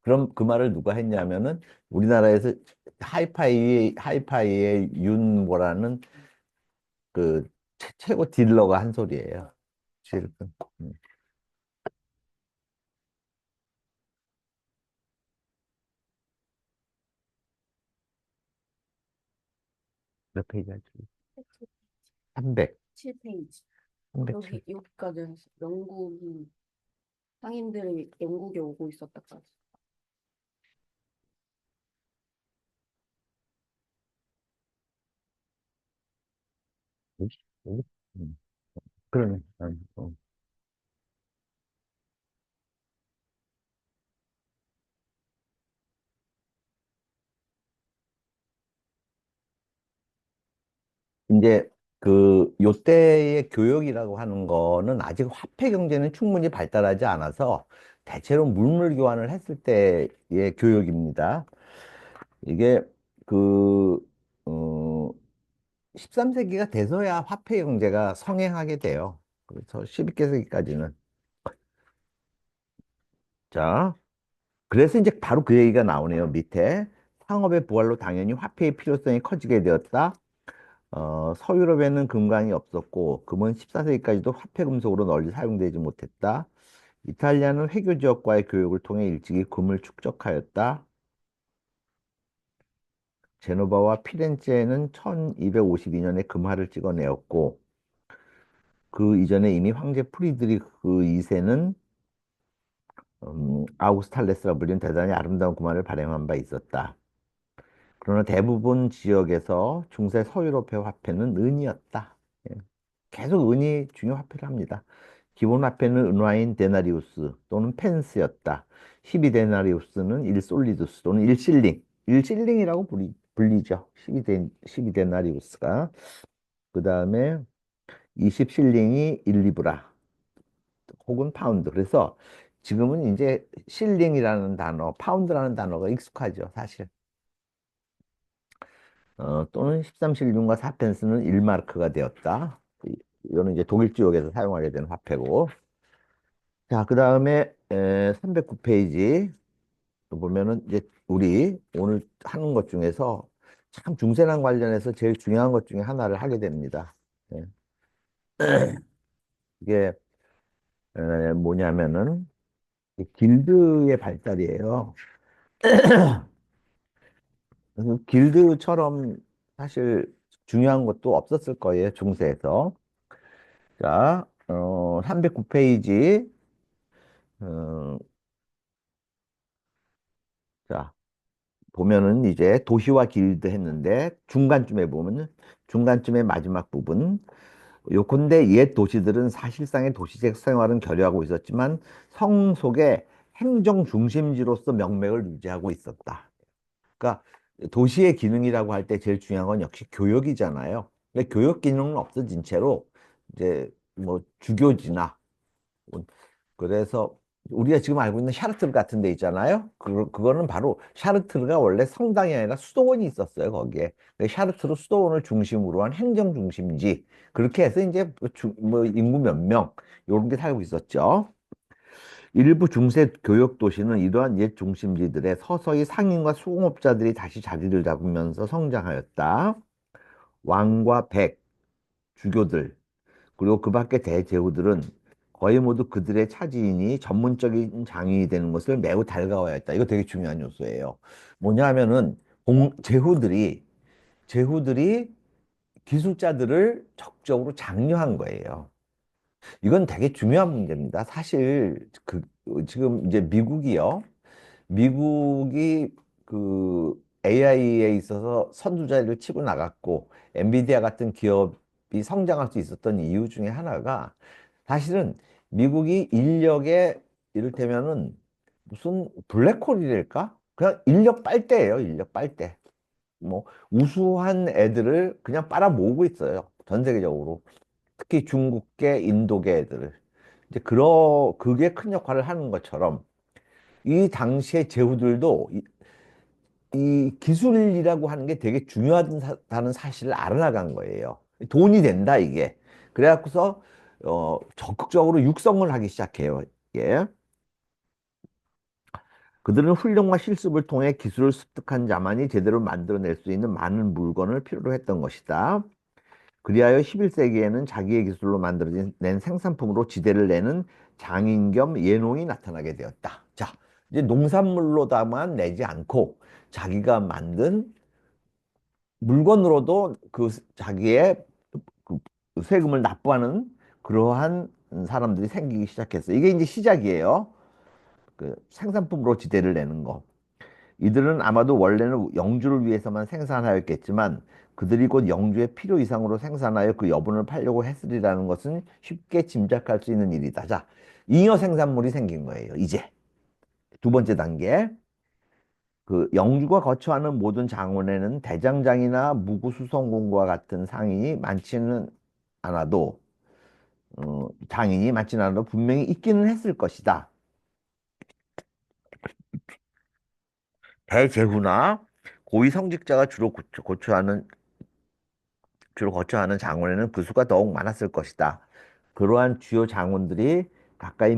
그럼 그 말을 누가 했냐면은 우리나라에서 하이파이의 윤보라는 그 최고 딜러가 한 소리예요. 실은. 음. 몇 페이지야? 300. 7페이지. 307. 여기까지 했어. 영국이, 상인들이 영국에 오고 있었다까지. 음. 그러네. 이제 그 요때의 교육이라고 하는 거는 아직 화폐 경제는 충분히 발달하지 않아서 대체로 물물 교환을 했을 때의 교육입니다. 이게 그 어, 13세기가 돼서야 화폐 경제가 성행하게 돼요. 그래서 12세기까지는. 자, 그래서 이제 바로 그 얘기가 나오네요. 밑에 상업의 부활로 당연히 화폐의 필요성이 커지게 되었다. 서유럽에는 금광이 없었고 금은 14세기까지도 화폐 금속으로 널리 사용되지 못했다. 이탈리아는 회교 지역과의 교육을 통해 일찍이 금을 축적하였다. 제노바와 피렌체는 1252년에 금화를 찍어내었고 그 이전에 이미 황제 프리드리크 2세는 아우스탈레스라 불린 대단히 아름다운 금화를 발행한 바 있었다. 그러나 대부분 지역에서 중세 서유럽의 화폐는 은이었다. 예. 계속 은이 중요 화폐를 합니다. 기본 화폐는 은화인 데나리우스 또는 펜스였다. 12데나리우스는 1솔리두스 또는 1실링. 1실링이라고 불리죠. 12데나리우스가. 그 다음에 20실링이 1리브라 혹은 파운드. 그래서 지금은 이제 실링이라는 단어, 파운드라는 단어가 익숙하죠, 사실. 또는 13실링과 4펜스는 1마르크가 되었다. 이거는 이제 독일 지역에서 사용하게 되는 화폐고. 자, 그 다음에 309페이지 보면은 이제 우리 오늘 하는 것 중에서 참 중세랑 관련해서 제일 중요한 것 중에 하나를 하게 됩니다. 예. 이게 뭐냐면은 이 길드의 발달이에요. 그래서 길드처럼 사실 중요한 것도 없었을 거예요, 중세에서. 자, 309페이지. 자, 보면은 이제 도시와 길드 했는데 중간쯤에 보면은 중간쯤의 마지막 부분 요컨대 옛 도시들은 사실상의 도시적 생활은 결여하고 있었지만 성 속에 행정 중심지로서 명맥을 유지하고 있었다. 그러니까 도시의 기능이라고 할 때 제일 중요한 건 역시 교역이잖아요. 근데 교역 기능은 없어진 채로 이제 뭐 주교지나 그래서 우리가 지금 알고 있는 샤르트르 같은 데 있잖아요. 그거는 바로 샤르트르가 원래 성당이 아니라 수도원이 있었어요, 거기에. 샤르트르 수도원을 중심으로 한 행정 중심지. 그렇게 해서 이제 뭐 인구 몇 명, 요런 게 살고 있었죠. 일부 중세 교역 도시는 이러한 옛 중심지들에 서서히 상인과 수공업자들이 다시 자리를 잡으면서 성장하였다. 왕과 백, 주교들, 그리고 그 밖의 대제후들은 거의 모두 그들의 차지인이 전문적인 장인이 되는 것을 매우 달가워했다. 이거 되게 중요한 요소예요. 뭐냐 하면은 제후들이 기술자들을 적극적으로 장려한 거예요. 이건 되게 중요한 문제입니다. 사실 지금 이제 미국이 그 AI에 있어서 선두자리를 치고 나갔고 엔비디아 같은 기업이 성장할 수 있었던 이유 중에 하나가 사실은 미국이 인력의 이를테면은 무슨 블랙홀이랄까? 그냥 인력 빨대예요, 인력 빨대. 뭐 우수한 애들을 그냥 빨아 모으고 있어요. 전 세계적으로. 특히 중국계, 인도계 애들을. 이제 그게 큰 역할을 하는 것처럼 이 당시의 제후들도 이 기술이라고 하는 게 되게 중요하다는 사실을 알아나간 거예요. 돈이 된다, 이게. 그래갖고서, 적극적으로 육성을 하기 시작해요, 이게. 그들은 훈련과 실습을 통해 기술을 습득한 자만이 제대로 만들어낼 수 있는 많은 물건을 필요로 했던 것이다. 그리하여 11세기에는 자기의 기술로 만들어진 낸 생산품으로 지대를 내는 장인 겸 예농이 나타나게 되었다. 자, 이제 농산물로다만 내지 않고 자기가 만든 물건으로도 그 자기의 그 세금을 납부하는 그러한 사람들이 생기기 시작했어요. 이게 이제 시작이에요. 그 생산품으로 지대를 내는 거. 이들은 아마도 원래는 영주를 위해서만 생산하였겠지만 그들이 곧 영주의 필요 이상으로 생산하여 그 여분을 팔려고 했으리라는 것은 쉽게 짐작할 수 있는 일이다. 자, 잉여 생산물이 생긴 거예요. 이제 두 번째 단계. 그 영주가 거처하는 모든 장원에는 대장장이나 무구수성군과 같은 상인이 많지는 않아도 장인이 많지는 않아도 분명히 있기는 했을 것이다. 대제후나 고위 성직자가 주로 거처하는 장원에는 그 수가 더욱 많았을 것이다. 그러한 주요 장원들이 가까이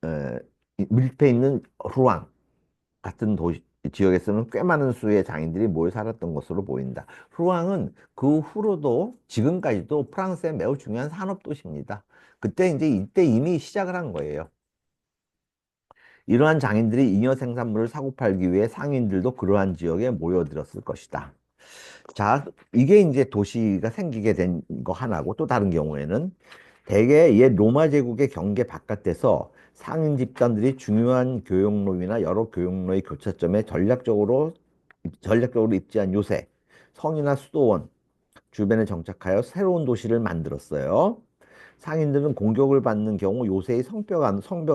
어, 밀집해 있는 루앙 같은 지역에서는 꽤 많은 수의 장인들이 모여 살았던 것으로 보인다. 루앙은 그 후로도 지금까지도 프랑스의 매우 중요한 산업 도시입니다. 그때 이제 이때 이미 시작을 한 거예요. 이러한 장인들이 잉여 생산물을 사고 팔기 위해 상인들도 그러한 지역에 모여들었을 것이다. 자, 이게 이제 도시가 생기게 된 거 하나고 또 다른 경우에는 대개 옛 로마 제국의 경계 바깥에서 상인 집단들이 중요한 교역로이나 여러 교역로의 교차점에 전략적으로 입지한 요새 성이나 수도원 주변에 정착하여 새로운 도시를 만들었어요. 상인들은 공격을 받는 경우 요새의 성벽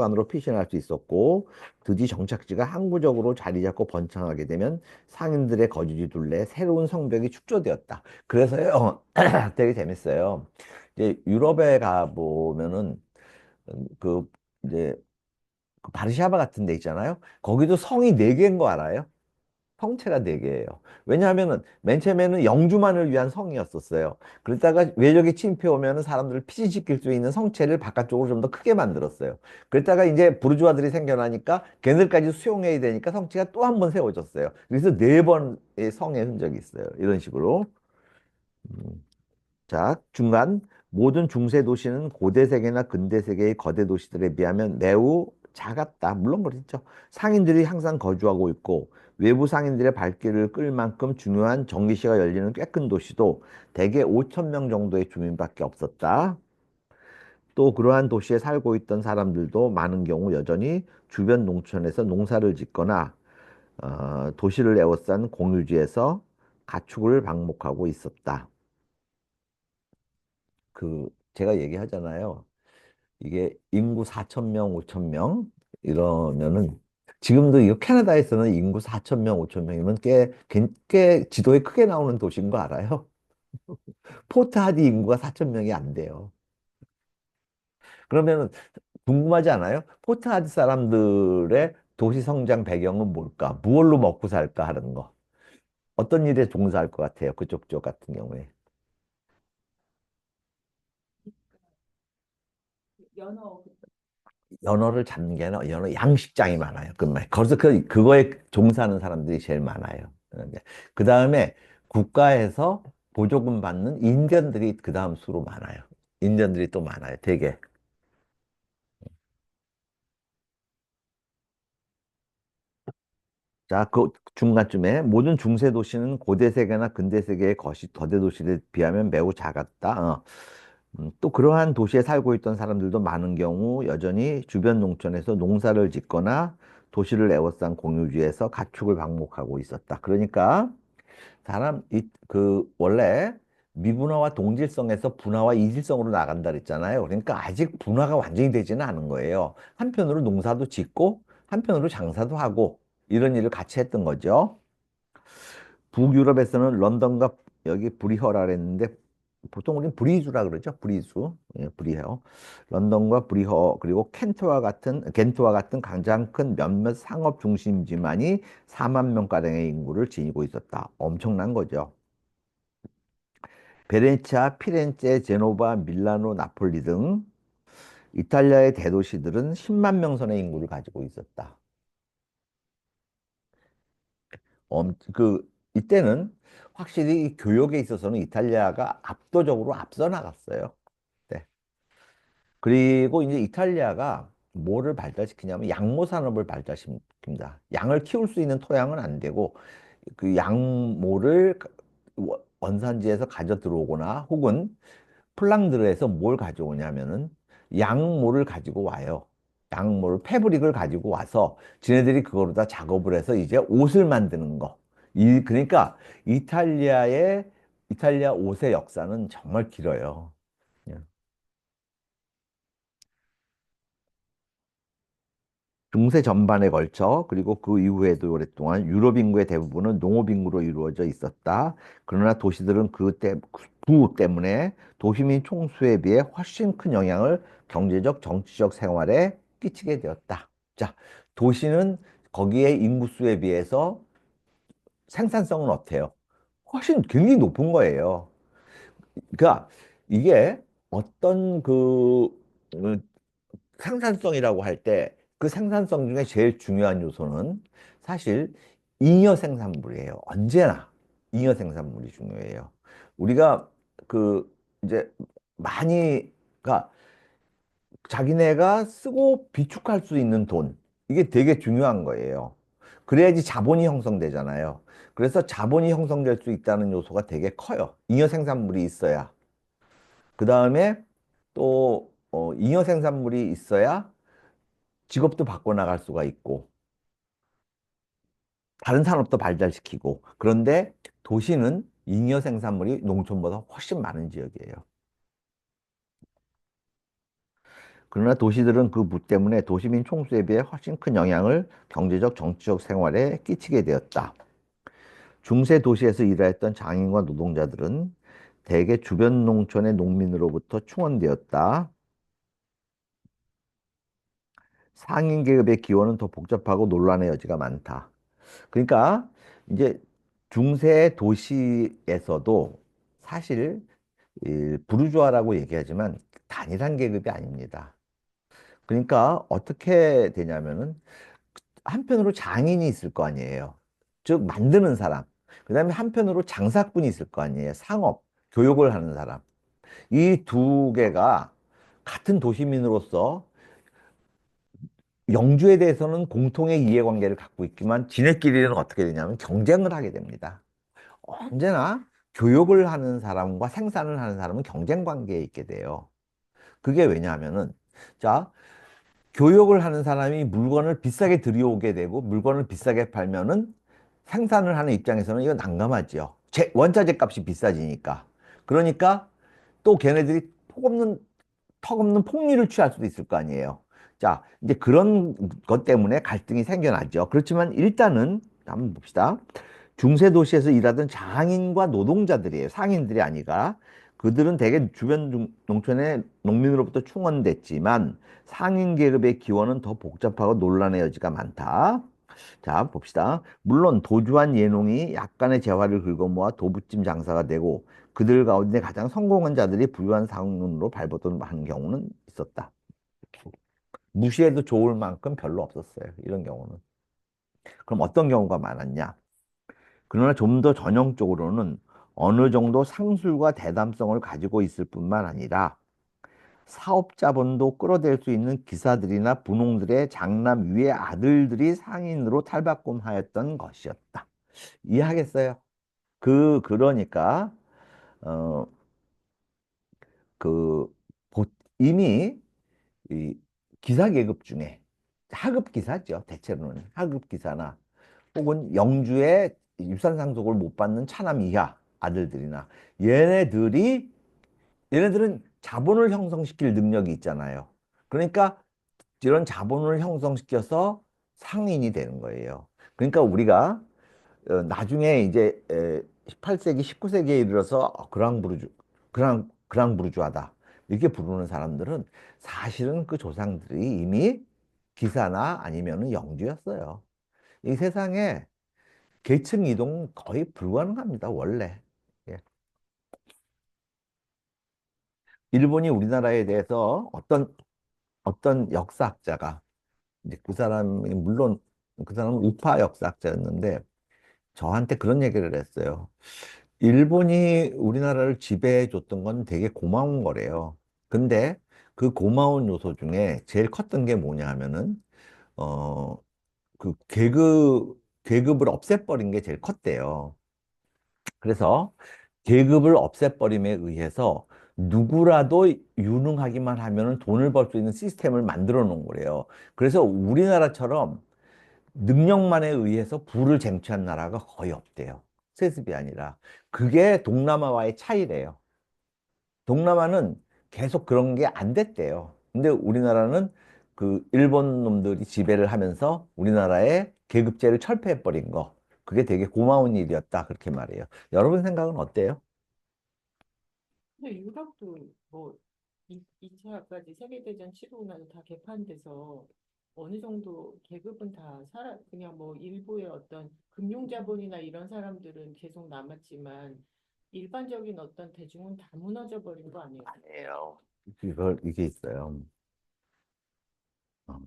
안으로 피신할 수 있었고 드디 정착지가 항구적으로 자리 잡고 번창하게 되면 상인들의 거주지 둘레 새로운 성벽이 축조되었다. 그래서요, 되게 재밌어요. 이제 유럽에 가 보면은 그 이제 그 바르샤바 같은 데 있잖아요. 거기도 성이 네 개인 거 알아요? 성체가 네 개예요. 왜냐하면은 맨 처음에는 영주만을 위한 성이었었어요. 그러다가 외적이 침입해 오면은 사람들을 피신시킬 수 있는 성체를 바깥쪽으로 좀 더 크게 만들었어요. 그러다가 이제 부르주아들이 생겨나니까 걔들까지 수용해야 되니까 성체가 또 한 번 세워졌어요. 그래서 네 번의 성의 흔적이 있어요. 이런 식으로. 음. 자, 중간 모든 중세 도시는 고대 세계나 근대 세계의 거대 도시들에 비하면 매우 작았다. 물론 그렇죠. 상인들이 항상 거주하고 있고 외부 상인들의 발길을 끌 만큼 중요한 정기시가 열리는 꽤 큰 도시도 대개 5천 명 정도의 주민밖에 없었다. 또 그러한 도시에 살고 있던 사람들도 많은 경우 여전히 주변 농촌에서 농사를 짓거나 도시를 에워싼 공유지에서 가축을 방목하고 있었다. 그 제가 얘기하잖아요. 이게 인구 4천 명, 5천 명 이러면은 지금도 이 캐나다에서는 인구 4천 명, 5천 명이면 꽤 지도에 크게 나오는 도시인 거 알아요? 포트 하디 인구가 4천 명이 안 돼요. 그러면은 궁금하지 않아요? 포트 하디 사람들의 도시 성장 배경은 뭘까? 무얼로 먹고 살까 하는 거. 어떤 일에 종사할 것 같아요? 그쪽 쪽 같은 경우에. 연어. 연어를 잡는 게 아니라 연어 양식장이 많아요. 거기서 그거에 종사하는 사람들이 제일 많아요. 그 다음에 국가에서 보조금 받는 인디언들이 그 다음 수로 많아요. 인디언들이 또 많아요. 되게. 자, 그 중간쯤에 모든 중세 도시는 고대 세계나 근대 세계의 거대 도시에 비하면 매우 작았다. 또 그러한 도시에 살고 있던 사람들도 많은 경우 여전히 주변 농촌에서 농사를 짓거나 도시를 에워싼 공유지에서 가축을 방목하고 있었다. 그러니까 원래 미분화와 동질성에서 분화와 이질성으로 나간다 그랬잖아요. 그러니까 아직 분화가 완전히 되지는 않은 거예요. 한편으로 농사도 짓고 한편으로 장사도 하고 이런 일을 같이 했던 거죠. 북유럽에서는 런던과 여기 브리허라 그랬는데 보통 우리는 브리주라 그러죠. 브리주. 예, 브리허. 런던과 브리허 그리고 겐트와 같은 가장 큰 몇몇 상업 중심지만이 4만 명가량의 인구를 지니고 있었다. 엄청난 거죠. 베네치아, 피렌체, 제노바, 밀라노, 나폴리 등 이탈리아의 대도시들은 10만 명 선의 인구를 가지고 있었다. 이때는 확실히 이 교역에 있어서는 이탈리아가 압도적으로 앞서 나갔어요. 네. 그리고 이제 이탈리아가 뭐를 발달시키냐면 양모 산업을 발달시킵니다. 양을 키울 수 있는 토양은 안 되고 그 양모를 원산지에서 가져 들어오거나 혹은 플랑드르에서 뭘 가져오냐면은 양모를 가지고 와요. 양모를 패브릭을 가지고 와서 지네들이 그거로다 작업을 해서 이제 옷을 만드는 거. 그러니까 이탈리아 옷의 역사는 정말 길어요. 예. 중세 전반에 걸쳐 그리고 그 이후에도 오랫동안 유럽 인구의 대부분은 농업 인구로 이루어져 있었다. 그러나 도시들은 부 때문에 도시민 총수에 비해 훨씬 큰 영향을 경제적, 정치적 생활에 끼치게 되었다. 자, 도시는 거기에 인구수에 비해서 생산성은 어때요? 훨씬 굉장히 높은 거예요. 그러니까 이게 어떤 어, 생산성이라고 할 때 그 생산성 중에 제일 중요한 요소는 사실 잉여 생산물이에요. 언제나 잉여 생산물이 중요해요. 우리가 그 이제 많이 가 자기네가 쓰고 비축할 수 있는 돈 이게 되게 중요한 거예요. 그래야지 자본이 형성되잖아요. 그래서 자본이 형성될 수 있다는 요소가 되게 커요. 잉여 생산물이 있어야. 그 다음에 또 잉여 생산물이 있어야 직업도 바꿔나갈 수가 있고 다른 산업도 발달시키고 그런데 도시는 잉여 생산물이 농촌보다 훨씬 많은 지역이에요. 그러나 도시들은 그 무 때문에 도시민 총수에 비해 훨씬 큰 영향을 경제적, 정치적 생활에 끼치게 되었다. 중세 도시에서 일하였던 장인과 노동자들은 대개 주변 농촌의 농민으로부터 충원되었다. 상인 계급의 기원은 더 복잡하고 논란의 여지가 많다. 그러니까 이제 중세 도시에서도 사실 이 부르주아라고 얘기하지만 단일한 계급이 아닙니다. 그러니까 어떻게 되냐면은 한편으로 장인이 있을 거 아니에요. 즉 만드는 사람. 그다음에 한편으로 장사꾼이 있을 거 아니에요. 상업, 교육을 하는 사람. 이 두 개가 같은 도시민으로서 영주에 대해서는 공통의 이해관계를 갖고 있지만 지네끼리는 어떻게 되냐면 경쟁을 하게 됩니다. 언제나 교육을 하는 사람과 생산을 하는 사람은 경쟁 관계에 있게 돼요. 그게 왜냐하면은 자, 교육을 하는 사람이 물건을 비싸게 들여오게 되고 물건을 비싸게 팔면은 생산을 하는 입장에서는 이거 난감하지요. 원자재 값이 비싸지니까. 그러니까 또 걔네들이 턱없는 폭리를 취할 수도 있을 거 아니에요. 자, 이제 그런 것 때문에 갈등이 생겨나죠. 그렇지만 일단은 한번 봅시다. 중세 도시에서 일하던 장인과 노동자들이에요. 상인들이 아니라. 그들은 대개 주변 농촌의 농민으로부터 충원됐지만 상인 계급의 기원은 더 복잡하고 논란의 여지가 많다. 자, 봅시다. 물론 도주한 예농이 약간의 재화를 긁어모아 도부찜 장사가 되고 그들 가운데 가장 성공한 자들이 부유한 상문으로 발돋움하는 경우는 있었다. 무시해도 좋을 만큼 별로 없었어요. 이런 경우는. 그럼 어떤 경우가 많았냐? 그러나 좀 더 전형적으로는 어느 정도 상술과 대담성을 가지고 있을 뿐만 아니라 사업 자본도 끌어댈 수 있는 기사들이나 분홍들의 장남 위의 아들들이 상인으로 탈바꿈하였던 것이었다. 이해하겠어요? 그러니까 어, 그 이미 이 기사 계급 중에 하급 기사죠. 대체로는 하급 기사나 혹은 영주의 유산 상속을 못 받는 차남 이하 아들들이나 얘네들이 얘네들은 자본을 형성시킬 능력이 있잖아요. 그러니까 이런 자본을 형성시켜서 상인이 되는 거예요. 그러니까 우리가 나중에 이제 18세기, 19세기에 이르러서 그랑부르주아다 이렇게 부르는 사람들은 사실은 그 조상들이 이미 기사나 아니면은 영주였어요. 이 세상에 계층 이동 거의 불가능합니다, 원래. 예. 일본이 우리나라에 대해서 어떤 역사학자가 이제 그 사람이 물론 그 사람은 우파 역사학자였는데 저한테 그런 얘기를 했어요. 일본이 우리나라를 지배해 줬던 건 되게 고마운 거래요. 근데 그 고마운 요소 중에 제일 컸던 게 뭐냐 하면은, 어, 그 계급을 없애버린 게 제일 컸대요. 그래서 계급을 없애버림에 의해서 누구라도 유능하기만 하면은 돈을 벌 수 있는 시스템을 만들어 놓은 거래요. 그래서 우리나라처럼 능력만에 의해서 부를 쟁취한 나라가 거의 없대요. 세습이 아니라. 그게 동남아와의 차이래요. 동남아는 계속 그런 게 안 됐대요. 근데 우리나라는 그 일본 놈들이 지배를 하면서 우리나라의 계급제를 철폐해버린 거. 그게 되게 고마운 일이었다. 그렇게 말해요. 여러분 생각은 어때요? 근데 유럽도 뭐 2차까지 세계대전 치르고 나서 다 개판돼서 어느 정도 계급은 다 그냥 뭐 일부의 어떤 금융자본이나 이런 사람들은 계속 남았지만 일반적인 어떤 대중은 다 무너져 버린 거 아니에요? 아니에요. 이게 있어요. 어,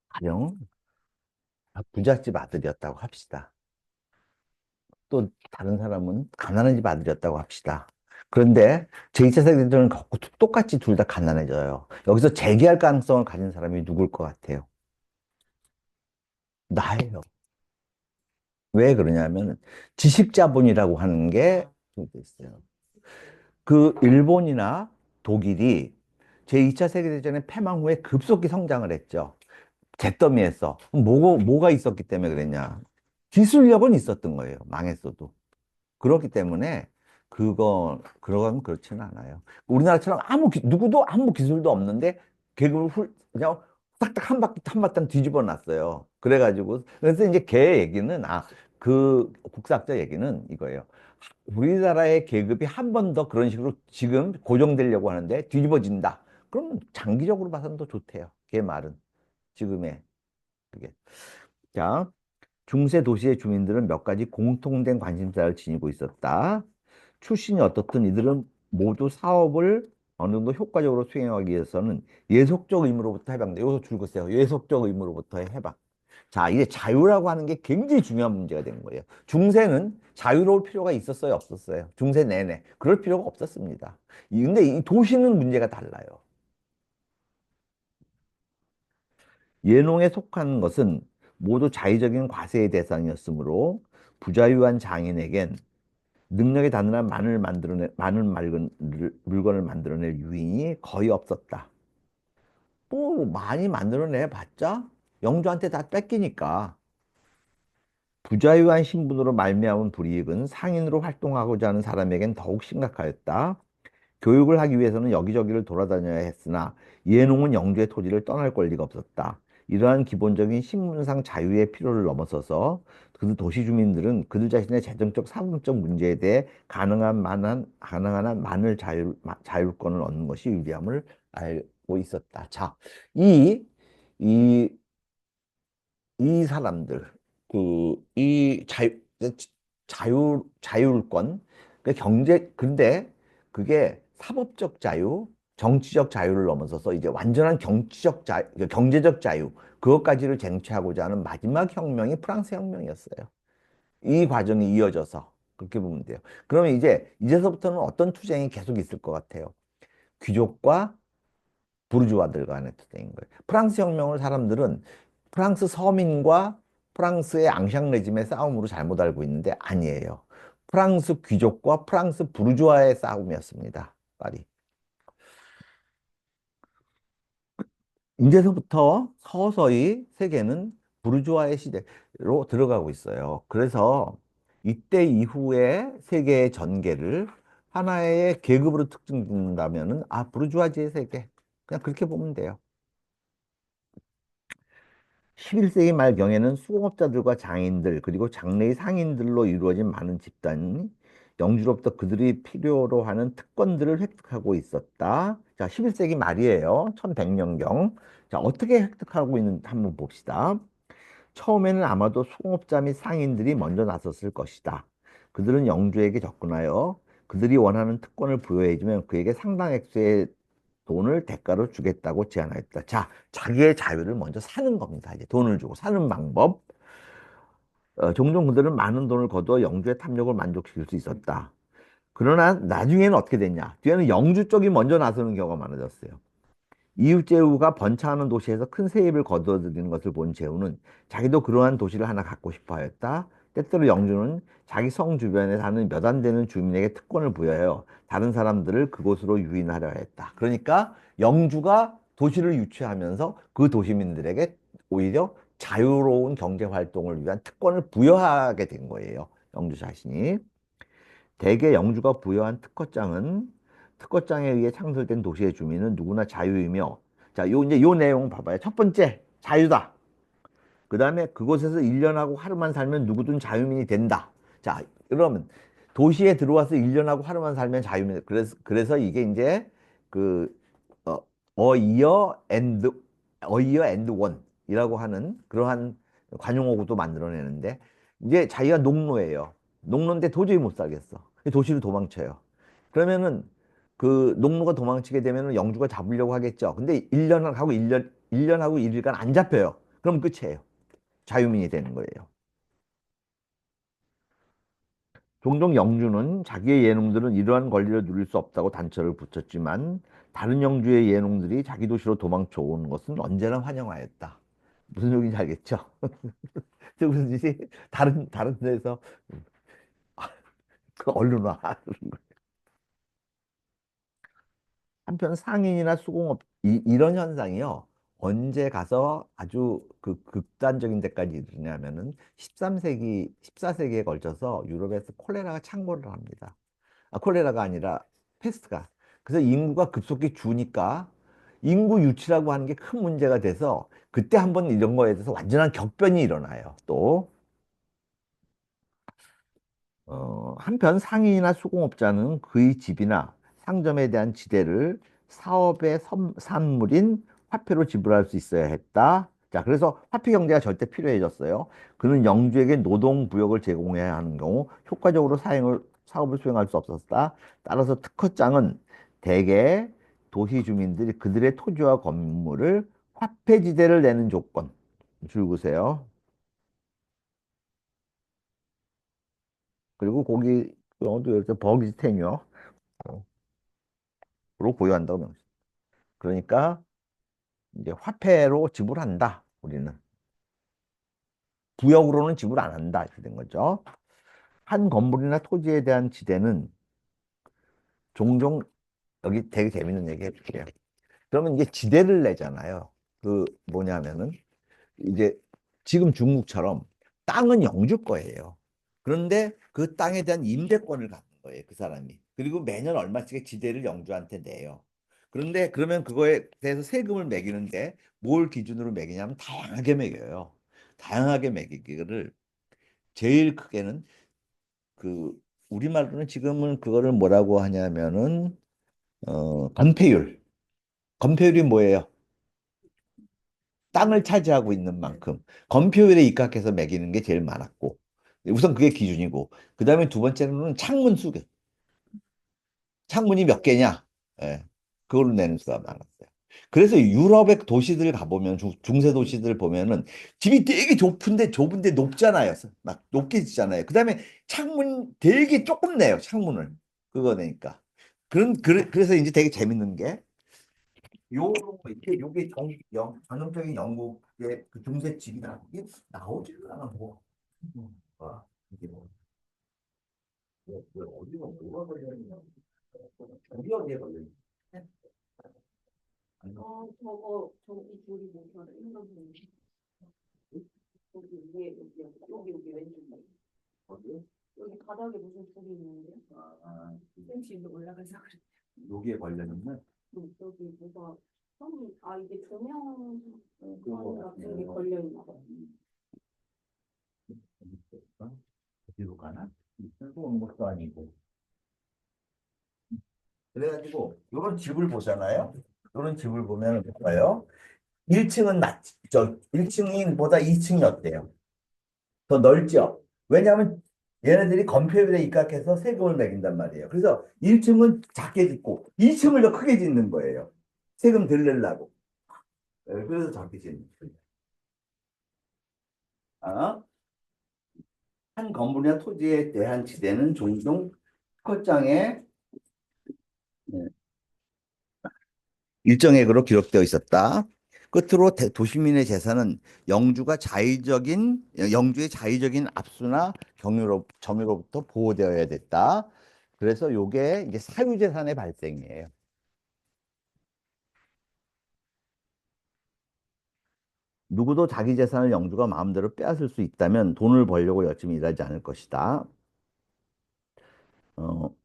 가령 부잣집 아들이었다고 합시다. 또 다른 사람은 가난한 집 아들이었다고 합시다. 그런데 제2차 세계대전을 겪고 똑같이 둘 다 가난해져요. 여기서 재기할 가능성을 가진 사람이 누굴 것 같아요? 나예요. 왜 그러냐면 지식자본이라고 하는 게 아, 있어요. 그치. 그 일본이나 독일이 제2차 세계대전의 패망 후에 급속히 성장을 했죠. 잿더미에서. 뭐가 있었기 때문에 그랬냐? 기술력은 있었던 거예요. 망했어도. 그렇기 때문에 그건 그렇지는 않아요. 우리나라처럼 누구도 아무 기술도 없는데 계급을 그냥 딱딱 한바탕 뒤집어 놨어요. 그래가지고 그래서 이제 걔 얘기는 그 국사학자 얘기는 이거예요. 우리나라의 계급이 한 번 더 그런 식으로 지금 고정되려고 하는데 뒤집어진다. 그럼 장기적으로 봐서는 더 좋대요. 걔 말은 지금의 그게. 자, 중세 도시의 주민들은 몇 가지 공통된 관심사를 지니고 있었다. 출신이 어떻든 이들은 모두 사업을 어느 정도 효과적으로 수행하기 위해서는 예속적 의무로부터 해방돼. 여기서 줄 것이요. 예속적 의무로부터의 해방. 자, 이제 자유라고 하는 게 굉장히 중요한 문제가 된 거예요. 중세는 자유로울 필요가 있었어요, 없었어요? 중세 내내. 그럴 필요가 없었습니다. 근데 이 도시는 문제가 달라요. 예농에 속한 것은 모두 자의적인 과세의 대상이었으므로 부자유한 장인에겐 능력이 단단한 많은 맑은 물건을 만들어낼 유인이 거의 없었다. 뭐 많이 만들어내 봤자 영주한테 다 뺏기니까. 부자유한 신분으로 말미암은 불이익은 상인으로 활동하고자 하는 사람에겐 더욱 심각하였다. 교육을 하기 위해서는 여기저기를 돌아다녀야 했으나 예농은 영주의 토지를 떠날 권리가 없었다. 이러한 기본적인 신분상 자유의 필요를 넘어서서 그 도시 주민들은 그들 자신의 재정적, 사금적 문제에 대해 가능한 한 많은 자율권을 얻는 것이 유리함을 알고 있었다. 자, 이, 이 이 사람들, 이 자율권, 근데 그게 사법적 자유, 정치적 자유를 넘어서서 이제 완전한 경제적 자유, 그것까지를 쟁취하고자 하는 마지막 혁명이 프랑스 혁명이었어요. 이 과정이 이어져서 그렇게 보면 돼요. 그러면 이제서부터는 어떤 투쟁이 계속 있을 것 같아요. 귀족과 부르주아들 간의 투쟁인 거예요. 프랑스 혁명을 사람들은 프랑스 서민과 프랑스의 앙샹 레짐의 싸움으로 잘못 알고 있는데 아니에요. 프랑스 귀족과 프랑스 부르주아의 싸움이었습니다. 파리. 이제서부터 서서히 세계는 부르주아의 시대로 들어가고 있어요. 그래서 이때 이후에 세계의 전개를 하나의 계급으로 특징짓는다면은 부르주아지의 세계. 그냥 그렇게 보면 돼요. 11세기 말경에는 수공업자들과 장인들 그리고 장래의 상인들로 이루어진 많은 집단이 영주로부터 그들이 필요로 하는 특권들을 획득하고 있었다. 자, 11세기 말이에요. 1100년경. 자, 어떻게 획득하고 있는지 한번 봅시다. 처음에는 아마도 수공업자 및 상인들이 먼저 나섰을 것이다. 그들은 영주에게 접근하여 그들이 원하는 특권을 부여해주면 그에게 상당 액수의 돈을 대가로 주겠다고 제안하였다. 자, 자기의 자유를 먼저 사는 겁니다. 이제 돈을 주고 사는 방법. 종종 그들은 많은 돈을 거두어 영주의 탐욕을 만족시킬 수 있었다. 그러나 나중에는 어떻게 됐냐? 뒤에는 영주 쪽이 먼저 나서는 경우가 많아졌어요. 이웃 제후가 번창하는 도시에서 큰 세입을 거둬들이는 것을 본 제후는 자기도 그러한 도시를 하나 갖고 싶어 하였다. 때때로 영주는 자기 성 주변에 사는 몇 안 되는 주민에게 특권을 부여하여 다른 사람들을 그곳으로 유인하려 했다. 그러니까 영주가 도시를 유치하면서 그 도시민들에게 오히려 자유로운 경제 활동을 위한 특권을 부여하게 된 거예요. 영주 자신이. 대개 영주가 부여한 특허장에 의해 창설된 도시의 주민은 누구나 자유이며, 자, 이제 요 내용 봐봐요. 첫 번째, 자유다. 그 다음에 그곳에서 1년하고 하루만 살면 누구든 자유민이 된다. 자, 그러면 도시에 들어와서 1년하고 하루만 살면 자유민. 그래서 이게 이제 그, 어, 어이어 앤드, 어이어 앤드 원이라고 하는 그러한 관용어구도 만들어내는데, 이제 자기가 농노예요. 농노인데 도저히 못 살겠어. 도시로 도망쳐요. 그러면은 그 농노가 도망치게 되면은 영주가 잡으려고 하겠죠. 근데 1년하고 1일간 안 잡혀요. 그럼 끝이에요. 자유민이 되는 거예요. 종종 영주는 자기의 예농들은 이러한 권리를 누릴 수 없다고 단처를 붙였지만 다른 영주의 예농들이 자기 도시로 도망쳐 오는 것은 언제나 환영하였다. 무슨 얘기인지 알겠죠? 무슨 짓이 다른 데서 그 얼른 와. 한편 상인이나 수공업 이런 현상이요. 언제 가서 아주 그 극단적인 데까지 이르냐면은 13세기, 14세기에 걸쳐서 유럽에서 콜레라가 창궐을 합니다. 아, 콜레라가 아니라 페스트가. 그래서 인구가 급속히 주니까 인구 유치라고 하는 게 큰 문제가 돼서 그때 한번 이런 거에 대해서 완전한 격변이 일어나요. 또 한편 상인이나 수공업자는 그의 집이나 상점에 대한 지대를 사업의 산물인 화폐로 지불할 수 있어야 했다. 자, 그래서 화폐 경제가 절대 필요해졌어요. 그는 영주에게 노동부역을 제공해야 하는 경우 효과적으로 사업을 수행할 수 없었다. 따라서 특허장은 대개 도시 주민들이 그들의 토지와 건물을 화폐 지대를 내는 조건. 줄으세요. 그리고 거기 영어도 이렇게 버기지 테뉴어 로 보유한다고 명시. 그러니까 이제 화폐로 지불한다. 우리는 부역으로는 지불 안 한다. 이렇게 된 거죠. 한 건물이나 토지에 대한 지대는 종종 여기 되게 재밌는 얘기 해줄게요. 그러면 이게 지대를 내잖아요. 그 뭐냐면은 이제 지금 중국처럼 땅은 영주 거예요. 그런데 그 땅에 대한 임대권을 갖는 거예요. 그 사람이. 그리고 매년 얼마씩의 지대를 영주한테 내요. 그런데 그러면 그거에 대해서 세금을 매기는데 뭘 기준으로 매기냐면 다양하게 매겨요. 다양하게 매기기를 제일 크게는 그 우리말로는 지금은 그거를 뭐라고 하냐면은 건폐율. 건폐율이 뭐예요? 땅을 차지하고 있는 만큼 건폐율에 입각해서 매기는 게 제일 많았고 우선 그게 기준이고 그 다음에 두 번째로는 창문 수가 창문이 몇 개냐 예, 그걸로 내는 수가 많았어요. 그래서 유럽의 도시들 가보면 중세 도시들 보면은 집이 되게 좁은데 높잖아요. 막 높게 지잖아요. 그 다음에 창문 되게 조금 내요. 창문을 그거 내니까 그래서 이제 되게 재밌는 게 요게 전형적인 영국의 그 중세 집이다. 이게 나오지를 않아 뭐. 이게 어디가 뭐가 걸려있냐. 어디에 걸려있냐. 저기 둘이 뭔가 생각보는 여기 위에, 여기 왼쪽에. 어디? 여기 바닥에 무슨 불이 있는데? 쌤 위로 올라가서 그래. 여기에 걸려있는 여기 뭐가, 이게 조명 그거 같은 게 걸려있나 봐. 어디로 가나? 들고 오는 것도 아니고. 그래가지고 이런 집을 보잖아요. 이런 집을 보면 봐요. 1층은 1층보다 2층이 어때요? 더 넓죠? 왜냐하면 얘네들이 건폐율에 입각해서 세금을 매긴단 말이에요. 그래서 1층은 작게 짓고 2층을 더 크게 짓는 거예요. 세금 덜 내려고. 그래서 작게 짓는 거예요. 아? 한 건물이나 토지에 대한 지대는 종종 특허장에 일정액으로 기록되어 있었다. 끝으로 도시민의 재산은 영주의 자의적인 압수나 점유로부터 보호되어야 됐다. 그래서 요게 이제 사유재산의 발생이에요. 누구도 자기 재산을 영주가 마음대로 빼앗을 수 있다면 돈을 벌려고 열심히 일하지 않을 것이다. 어,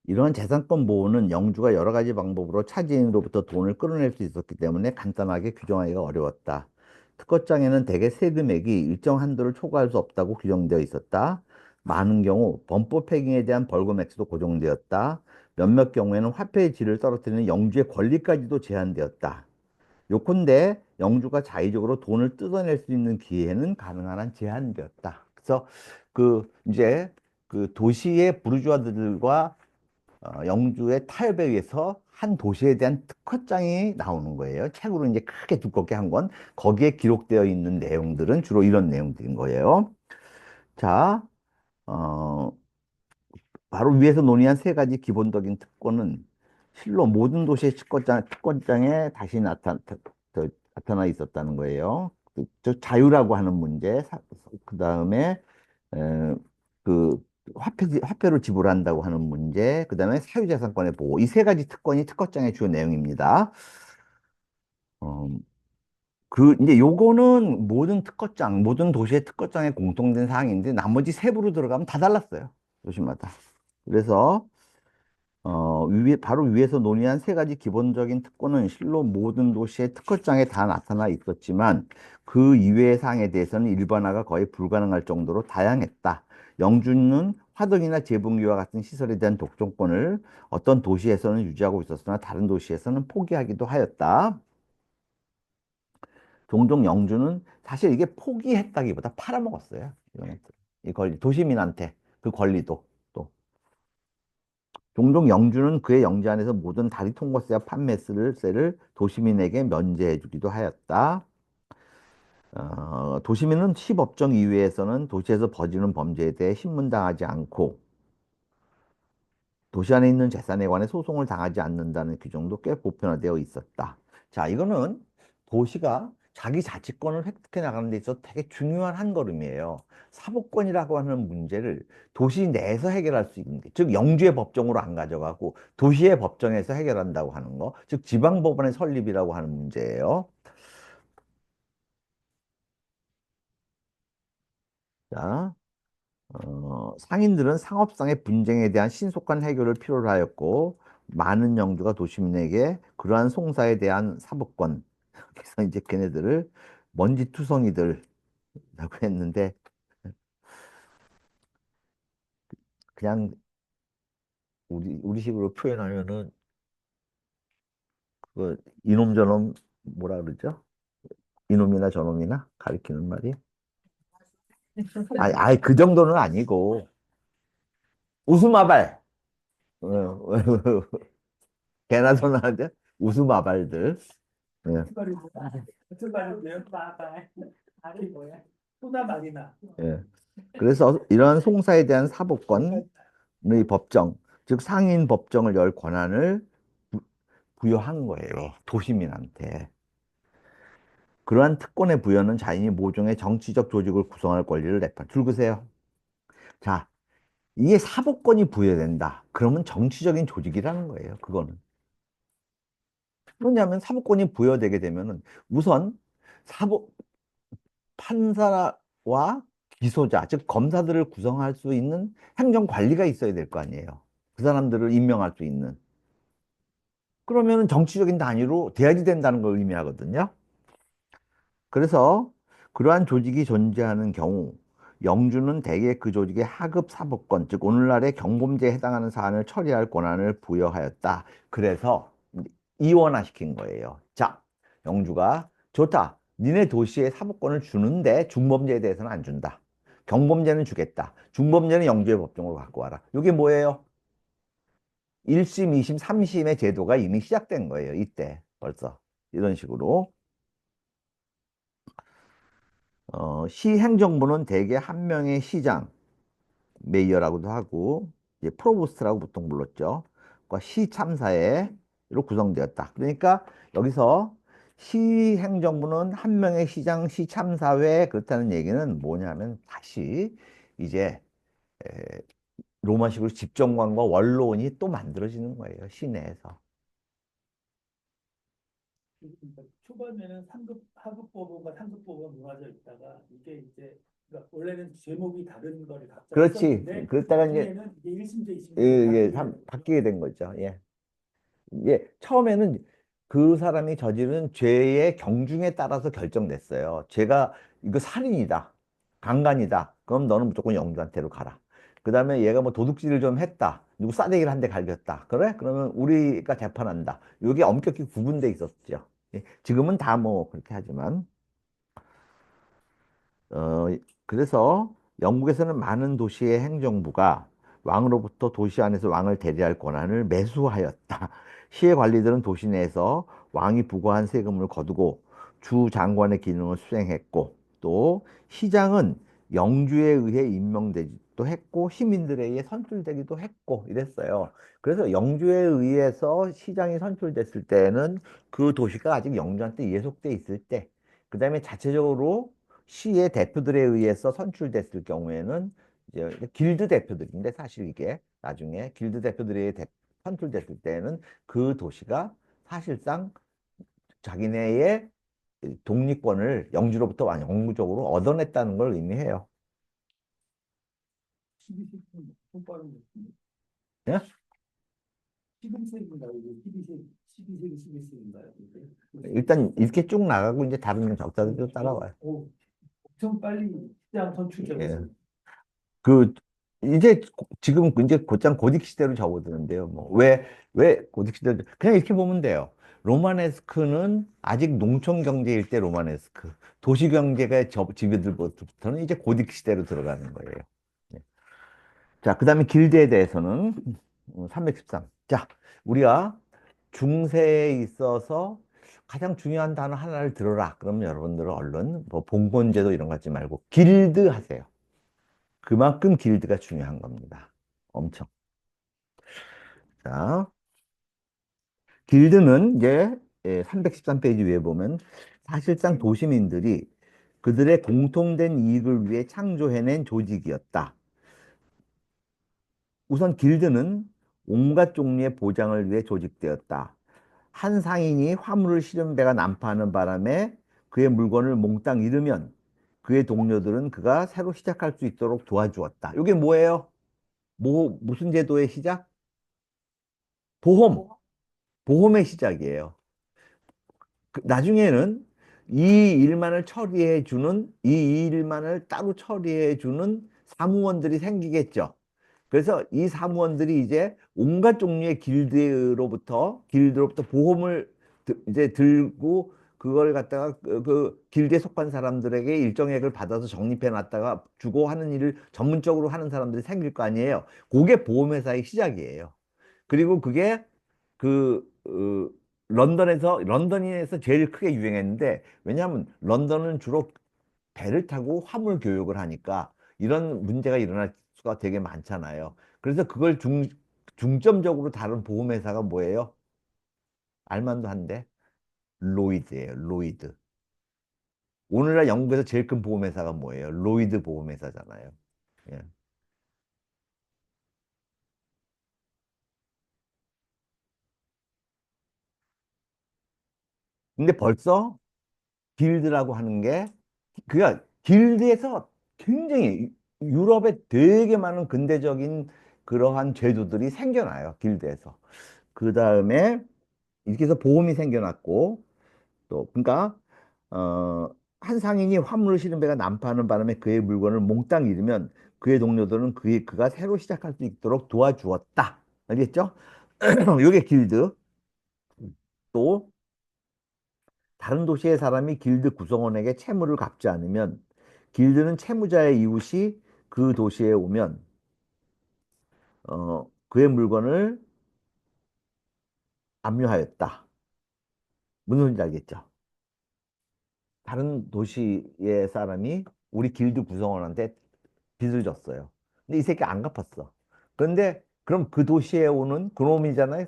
이러한 재산권 보호는 영주가 여러 가지 방법으로 차지인으로부터 돈을 끌어낼 수 있었기 때문에 간단하게 규정하기가 어려웠다. 특허장에는 대개 세금액이 일정 한도를 초과할 수 없다고 규정되어 있었다. 많은 경우 범법 행위에 대한 벌금 액수도 고정되었다. 몇몇 경우에는 화폐의 질을 떨어뜨리는 영주의 권리까지도 제한되었다. 요컨대 영주가 자의적으로 돈을 뜯어낼 수 있는 기회는 가능한 한 제한되었다. 그래서 이제 그 도시의 부르주아들과 영주의 타협에 의해서 한 도시에 대한 특허장이 나오는 거예요. 책으로 이제 크게 두껍게 한 건 거기에 기록되어 있는 내용들은 주로 이런 내용들인 거예요. 자, 어, 바로 위에서 논의한 세 가지 기본적인 특권은 실로 모든 도시의 특권장에 다시 나타나 있었다는 거예요. 저 자유라고 하는 문제, 그 다음에 그 화폐로 지불한다고 하는 문제, 그 다음에 사유재산권의 보호. 이 세 가지 특권이 특허장의 주요 내용입니다. 어, 이제 요거는 모든 도시의 특허장에 공통된 사항인데, 나머지 세부로 들어가면 다 달랐어요. 도시마다. 그래서, 바로 위에서 논의한 세 가지 기본적인 특권은 실로 모든 도시의 특허장에 다 나타나 있었지만, 그 이외의 사항에 대해서는 일반화가 거의 불가능할 정도로 다양했다. 영주는 화덕이나 제분기와 같은 시설에 대한 독점권을 어떤 도시에서는 유지하고 있었으나 다른 도시에서는 포기하기도 하였다. 종종 영주는 사실 이게 포기했다기보다 팔아먹었어요. 이런 것들. 이 권리, 도시민한테 그 권리도 또. 종종 영주는 그의 영지 안에서 모든 다리 통과세와 판매세를 도시민에게 면제해 주기도 하였다. 도시민은 시법정 이외에서는 도시에서 벌어지는 범죄에 대해 신문당하지 않고 도시 안에 있는 재산에 관해 소송을 당하지 않는다는 규정도 꽤 보편화되어 있었다. 자, 이거는 도시가 자기 자치권을 획득해 나가는 데 있어서 되게 중요한 한 걸음이에요. 사법권이라고 하는 문제를 도시 내에서 해결할 수 있는 게, 즉 영주의 법정으로 안 가져가고 도시의 법정에서 해결한다고 하는 거, 즉 지방법원의 설립이라고 하는 문제예요. 자, 상인들은 상업상의 분쟁에 대한 신속한 해결을 필요로 하였고, 많은 영주가 도시민에게 그러한 송사에 대한 사법권, 그래서 이제 걔네들을 먼지투성이들이라고 했는데, 그냥 우리식으로 표현하면은, 이놈 저놈 뭐라 그러죠? 이놈이나 저놈이나 가리키는 말이? 아니, 그 정도는 아니고, 웃음아발. 어, 개나 소나 하죠? 웃음아발들. 예. 말이 뭐야? 무슨 말인데요? 마발. 말이 뭐야? 소나 말이나. 예. 그래서 이러한 송사에 대한 사법권의 법정, 즉 상인 법정을 열 권한을 부- 부여한 거예요. 도시민한테. 그러한 특권의 부여는 자신이 모종의 정치적 조직을 구성할 권리를 내판. 줄 그세요. 자, 이게 사법권이 부여된다. 그러면 정치적인 조직이라는 거예요. 그거는. 왜냐하면 사법권이 부여되게 되면은 우선 사법 판사와 기소자, 즉 검사들을 구성할 수 있는 행정관리가 있어야 될 거 아니에요. 그 사람들을 임명할 수 있는. 그러면 정치적인 단위로 돼야지 된다는 걸 의미하거든요. 그래서 그러한 조직이 존재하는 경우 영주는 대개 그 조직의 하급 사법권, 즉 오늘날의 경범죄에 해당하는 사안을 처리할 권한을 부여하였다. 그래서 이원화시킨 거예요. 자, 영주가 좋다. 니네 도시에 사법권을 주는데 중범죄에 대해서는 안 준다. 경범죄는 주겠다. 중범죄는 영주의 법정으로 갖고 와라. 이게 뭐예요? 1심, 2심, 3심의 제도가 이미 시작된 거예요. 이때 벌써. 이런 식으로. 시행정부는 대개 한 명의 시장, 메이어라고도 하고, 이제 프로보스트라고 보통 불렀죠. 그 시참사회로 구성되었다. 그러니까 여기서 시행정부는 한 명의 시장, 시참사회 그렇다는 얘기는 뭐냐면 다시 이제 에, 로마식으로 집정관과 원로원이 또 만들어지는 거예요. 시내에서. 그러니까 초반에는 상급 하급 법원과 상급 법원 모아져 있다가 이게 이제 그러니까 원래는 제목이 다른 거를 각자 그렇지. 썼는데 그랬다가 이제 나중에는 이게 1심제, 2심제로 이게 바뀌게 되는 거죠. 바뀌게 된 거죠. 예. 예, 처음에는 그 사람이 저지른 죄의 경중에 따라서 결정됐어요. 죄가 이거 살인이다, 강간이다. 그럼 너는 무조건 영주한테로 가라. 그 다음에 얘가 뭐 도둑질을 좀 했다. 누구 싸대기를 한 대 갈겼다. 그래? 그러면 우리가 재판한다. 이게 엄격히 구분돼 있었죠. 예, 지금은 다 뭐 그렇게 하지만. 어, 그래서 영국에서는 많은 도시의 행정부가 왕으로부터 도시 안에서 왕을 대리할 권한을 매수하였다. 시의 관리들은 도시 내에서 왕이 부과한 세금을 거두고 주 장관의 기능을 수행했고, 또 시장은 영주에 의해 임명되기도 했고 시민들에 의해 선출되기도 했고 이랬어요. 그래서 영주에 의해서 시장이 선출됐을 때는 그 도시가 아직 영주한테 예속돼 있을 때, 그 다음에 자체적으로 시의 대표들에 의해서 선출됐을 경우에는 이제 길드 대표들인데, 사실 이게 나중에 길드 대표들에 선출됐을 때는 그 도시가 사실상 자기네의 독립권을 영주로부터 영구적으로 얻어냈다는 걸 의미해요. 12세기 좀 빠른 거 같은데. 예? 11세기인가요? 12세기, 12세기, 11세기인가요? 일단 이렇게 쭉 나가고 이제 다른 적자들도 따라와요. 엄청 빨리 시장 예. 선출되고 그 이제 지금 이제 곧장 고딕 시대로 접어드는데요. 뭐 왜 고딕 시대? 그냥 이렇게 보면 돼요. 로마네스크는 아직 농촌 경제일 때 로마네스크, 도시 경제가 집어들부터는 이제 고딕 시대로 들어가는 거예요. 네. 자, 그다음에 길드에 대해서는 313. 자, 우리가 중세에 있어서 가장 중요한 단어 하나를 들어라. 그러면 여러분들은 얼른 뭐 봉건제도 이런 거 하지 말고 길드 하세요. 그만큼 길드가 중요한 겁니다. 엄청. 자, 길드는 이제 313페이지 위에 보면 사실상 도시민들이 그들의 공통된 이익을 위해 창조해낸 조직이었다. 우선 길드는 온갖 종류의 보장을 위해 조직되었다. 한 상인이 화물을 실은 배가 난파하는 바람에 그의 물건을 몽땅 잃으면 그의 동료들은 그가 새로 시작할 수 있도록 도와주었다. 이게 뭐예요? 무슨 제도의 시작? 보험. 보험의 시작이에요. 나중에는 이 일만을 따로 처리해 주는 사무원들이 생기겠죠. 그래서 이 사무원들이 이제 온갖 종류의 길드로부터 보험을 이제 들고 그걸 갖다가 그 길드에 속한 사람들에게 일정액을 받아서 적립해 놨다가 주고 하는 일을 전문적으로 하는 사람들이 생길 거 아니에요. 그게 보험회사의 시작이에요. 그리고 그게 런던에서 제일 크게 유행했는데, 왜냐하면 런던은 주로 배를 타고 화물 교역을 하니까 이런 문제가 일어날 수가 되게 많잖아요. 그래서 그걸 중점적으로 다룬 보험회사가 뭐예요? 알만도 한데 로이드예요. 로이드. 오늘날 영국에서 제일 큰 보험회사가 뭐예요? 로이드 보험회사잖아요. 예. 근데 벌써 길드라고 하는 게, 그가 길드에서 굉장히 유럽에 되게 많은 근대적인 그러한 제도들이 생겨나요. 길드에서. 그 다음에 이렇게 해서 보험이 생겨났고, 또 그러니까 한 상인이 화물을 실은 배가 난파하는 바람에 그의 물건을 몽땅 잃으면 그의 동료들은 그가 새로 시작할 수 있도록 도와주었다. 알겠죠? 이게 길드. 또 다른 도시의 사람이 길드 구성원에게 채무를 갚지 않으면 길드는 채무자의 이웃이 그 도시에 오면 그의 물건을 압류하였다. 무슨 소리인지 알겠죠? 다른 도시의 사람이 우리 길드 구성원한테 빚을 졌어요. 근데 이 새끼 안 갚았어. 그런데 그럼 그 도시에 오는 그놈이잖아요.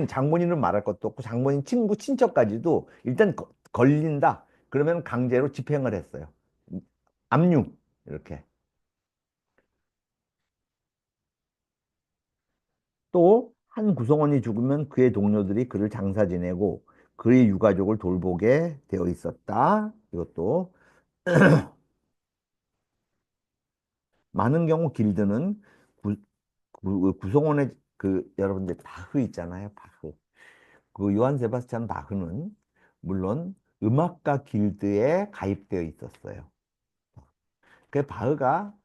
장본인은 말할 것도 없고 장본인 친구, 친척까지도 일단 걸린다. 그러면 강제로 집행을 했어요. 압류. 이렇게. 또 한 구성원이 죽으면 그의 동료들이 그를 장사 지내고 그의 유가족을 돌보게 되어 있었다. 이것도 많은 경우 길드는 구, 구성원의 여러분들 바흐 있잖아요. 바흐. 그 요한 세바스찬 바흐는 물론 음악가 길드에 가입되어 있었어요. 그 바흐가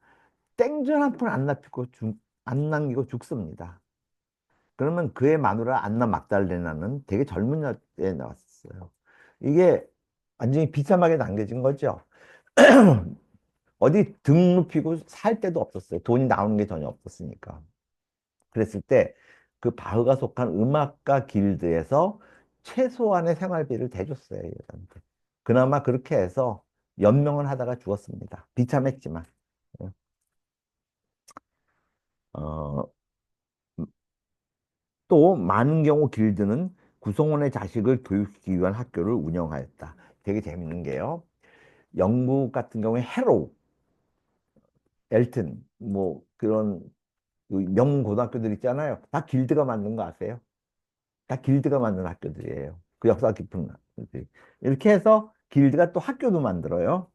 땡전 한 푼 안 남기고 안 남기고 죽습니다. 그러면 그의 마누라 안나 막달레나는 되게 젊은 여자에 나왔어요. 이게 완전히 비참하게 남겨진 거죠. 어디 등 눕히고 살 데도 없었어요. 돈이 나오는 게 전혀 없었으니까. 그랬을 때 그 바흐가 속한 음악가 길드에서 최소한의 생활비를 대줬어요, 이 여자한테. 그나마 그렇게 해서 연명을 하다가 죽었습니다. 비참했지만. 어, 또 많은 경우 길드는 구성원의 자식을 교육시키기 위한 학교를 운영하였다. 되게 재밌는 게요. 영국 같은 경우에 해로우, 엘튼, 뭐 그런 그 명고등학교들 있잖아요. 다 길드가 만든 거 아세요? 다 길드가 만든 학교들이에요. 그 역사 깊은 학교들이. 이렇게 해서 길드가 또 학교도 만들어요.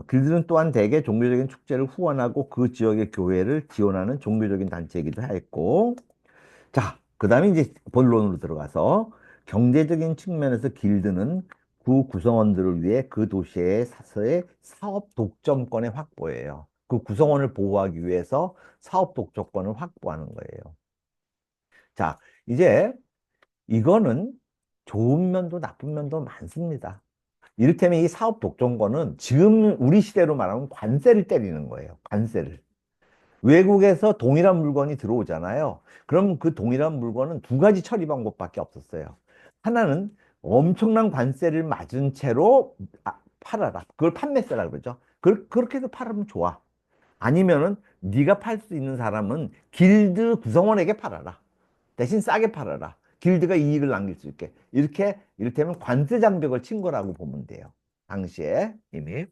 길드는 또한 대개 종교적인 축제를 후원하고 그 지역의 교회를 지원하는 종교적인 단체이기도 했고, 자, 그 다음에 이제 본론으로 들어가서 경제적인 측면에서 길드는 구 구성원들을 위해 그 도시의 사서의 사업 독점권의 확보예요. 그 구성원을 보호하기 위해서 사업 독점권을 확보하는 거예요. 자, 이제 이거는 좋은 면도 나쁜 면도 많습니다. 이를테면 이 사업 독점권은 지금 우리 시대로 말하면 관세를 때리는 거예요. 관세를. 외국에서 동일한 물건이 들어오잖아요. 그럼 그 동일한 물건은 두 가지 처리 방법밖에 없었어요. 하나는 엄청난 관세를 맞은 채로 팔아라. 그걸 판매세라 그러죠. 그렇게 해서 팔으면 좋아. 아니면은 네가 팔 수 있는 사람은 길드 구성원에게 팔아라. 대신 싸게 팔아라. 길드가 이익을 남길 수 있게. 이렇게 이를테면 관세 장벽을 친 거라고 보면 돼요. 당시에 이미.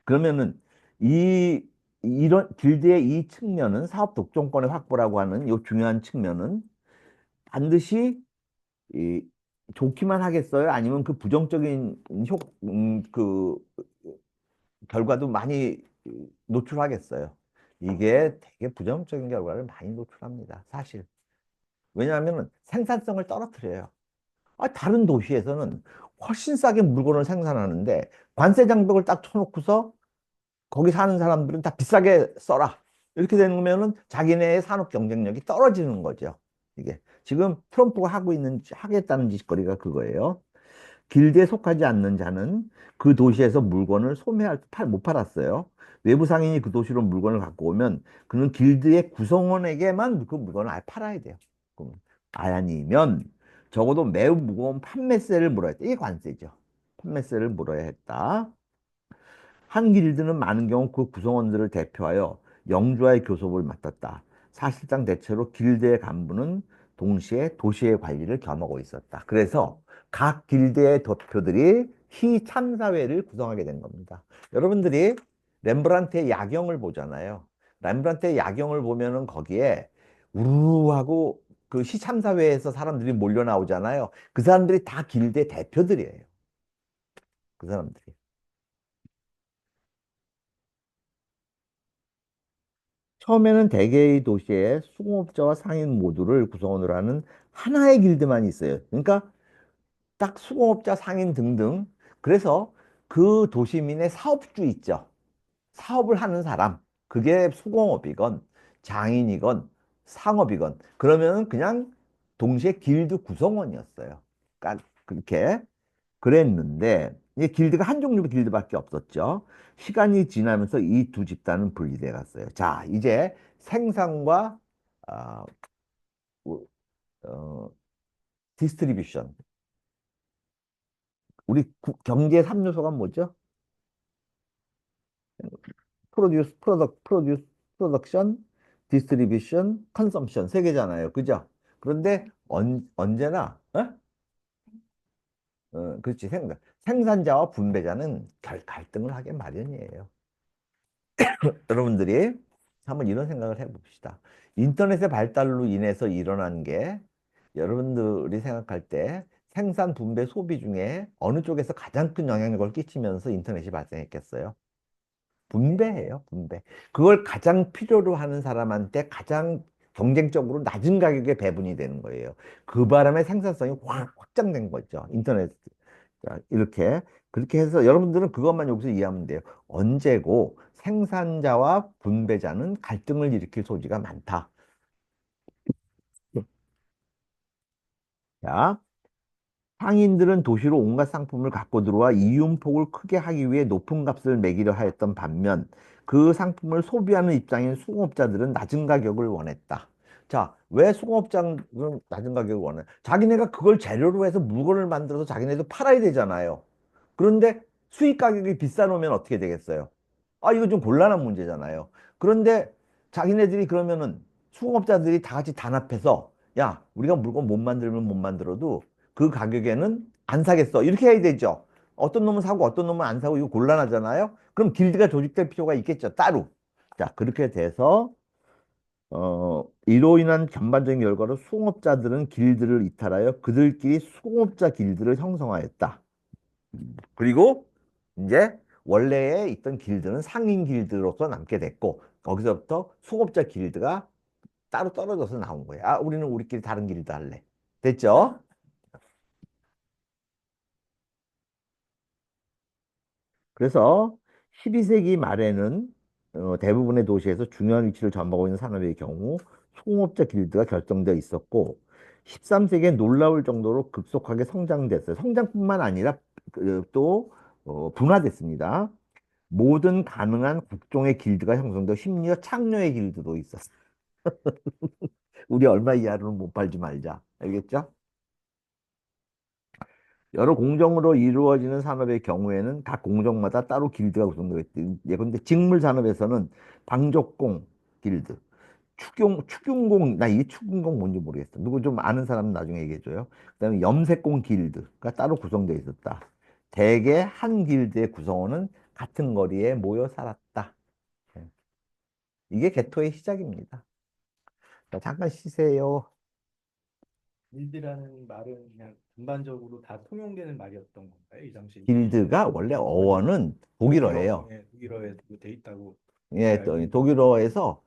그러면은 이 이런 길드의 이 측면은 사업 독점권의 확보라고 하는 이 중요한 측면은 반드시 이 좋기만 하겠어요? 아니면 그 부정적인 그 결과도 많이 노출하겠어요? 이게 되게 부정적인 결과를 많이 노출합니다. 사실. 왜냐하면 생산성을 떨어뜨려요. 다른 도시에서는 훨씬 싸게 물건을 생산하는데 관세 장벽을 딱 쳐놓고서 거기 사는 사람들은 다 비싸게 써라. 이렇게 되는 거면은 자기네의 산업 경쟁력이 떨어지는 거죠. 이게 지금 트럼프가 하겠다는 짓거리가 그거예요. 길드에 속하지 않는 자는 그 도시에서 물건을 못 팔았어요. 외부 상인이 그 도시로 물건을 갖고 오면 그는 길드의 구성원에게만 그 물건을 팔아야 돼요. 아니면 적어도 매우 무거운 판매세를 물어야 돼. 이게 관세죠. 판매세를 물어야 했다. 한 길드는 많은 경우 그 구성원들을 대표하여 영주와의 교섭을 맡았다. 사실상 대체로 길드의 간부는 동시에 도시의 관리를 겸하고 있었다. 그래서 각 길드의 대표들이 희참사회를 구성하게 된 겁니다. 여러분들이 렘브란트의 야경을 보잖아요. 렘브란트의 야경을 보면은 거기에 우르르하고 그 시참사회에서 사람들이 몰려 나오잖아요. 그 사람들이 다 길드의 대표들이에요. 그 사람들이. 처음에는 대개의 도시에 수공업자와 상인 모두를 구성원으로 하는 하나의 길드만 있어요. 그러니까 딱 수공업자, 상인 등등. 그래서 그 도시민의 사업주 있죠. 사업을 하는 사람. 그게 수공업이건 장인이건 상업이건 그러면 그냥 동시에 길드 구성원이었어요. 그러니까 그렇게 그랬는데 이게 길드가 한 종류의 길드밖에 없었죠. 시간이 지나면서 이 두 집단은 분리돼 갔어요. 자, 이제 생산과 어, 어, 디스트리뷰션 우리 경제 3요소가 뭐죠? 프로덕션, 디스트리뷰션, 컨섬션 세 개잖아요. 그죠? 그런데 언제나 그렇지. 생산자와 분배자는 갈등을 하게 마련이에요. 여러분들이 한번 이런 생각을 해봅시다. 인터넷의 발달로 인해서 일어난 게 여러분들이 생각할 때 생산, 분배, 소비 중에 어느 쪽에서 가장 큰 영향력을 끼치면서 인터넷이 발생했겠어요? 분배예요, 분배. 그걸 가장 필요로 하는 사람한테 가장 경쟁적으로 낮은 가격에 배분이 되는 거예요. 그 바람에 생산성이 확 확장된 거죠. 인터넷. 자, 이렇게. 그렇게 해서 여러분들은 그것만 여기서 이해하면 돼요. 언제고 생산자와 분배자는 갈등을 일으킬 소지가 많다. 자, 상인들은 도시로 온갖 상품을 갖고 들어와 이윤폭을 크게 하기 위해 높은 값을 매기려 하였던 반면 그 상품을 소비하는 입장인 수공업자들은 낮은 가격을 원했다. 자, 왜 수공업자는 낮은 가격을 원해? 자기네가 그걸 재료로 해서 물건을 만들어서 자기네도 팔아야 되잖아요. 그런데 수입 가격이 비싸놓으면 어떻게 되겠어요? 아, 이거 좀 곤란한 문제잖아요. 그런데 자기네들이 그러면은 수공업자들이 다 같이 단합해서 야, 우리가 물건 못 만들면 못 만들어도 그 가격에는 안 사겠어. 이렇게 해야 되죠. 어떤 놈은 사고 어떤 놈은 안 사고 이거 곤란하잖아요. 그럼 길드가 조직될 필요가 있겠죠. 따로. 자, 그렇게 돼서 이로 인한 전반적인 결과로 수공업자들은 길드를 이탈하여 그들끼리 수공업자 길드를 형성하였다. 그리고 이제 원래에 있던 길드는 상인 길드로서 남게 됐고 거기서부터 수공업자 길드가 따로 떨어져서 나온 거예요. 아, 우리는 우리끼리 다른 길드 할래. 됐죠? 그래서 12세기 말에는 대부분의 도시에서 중요한 위치를 점하고 있는 산업의 경우 소공업자 길드가 결정되어 있었고 13세기에 놀라울 정도로 급속하게 성장됐어요. 성장뿐만 아니라 또 분화됐습니다. 모든 가능한 각종의 길드가 형성되어 심지어 창녀의 길드도 있었어요. 우리 얼마 이하로는 못 팔지 말자. 알겠죠? 여러 공정으로 이루어지는 산업의 경우에는 각 공정마다 따로 길드가 구성되어 있대. 예컨대 직물 산업에서는 방족공 길드, 축용공, 나 이 축용공 뭔지 모르겠어. 누구 좀 아는 사람 나중에 얘기해줘요. 그다음에 염색공 길드가 따로 구성되어 있었다. 대개 한 길드의 구성원은 같은 거리에 모여 살았다. 예. 이게 개토의 시작입니다. 자, 잠깐 쉬세요. 길드라는 말은 그냥 전반적으로 다 통용되는 말이었던 건가요? 이 당시 길드가 원래 어원은 독일어예요. 독일어에 돼 있다고 예, 알고 있는데. 독일어에서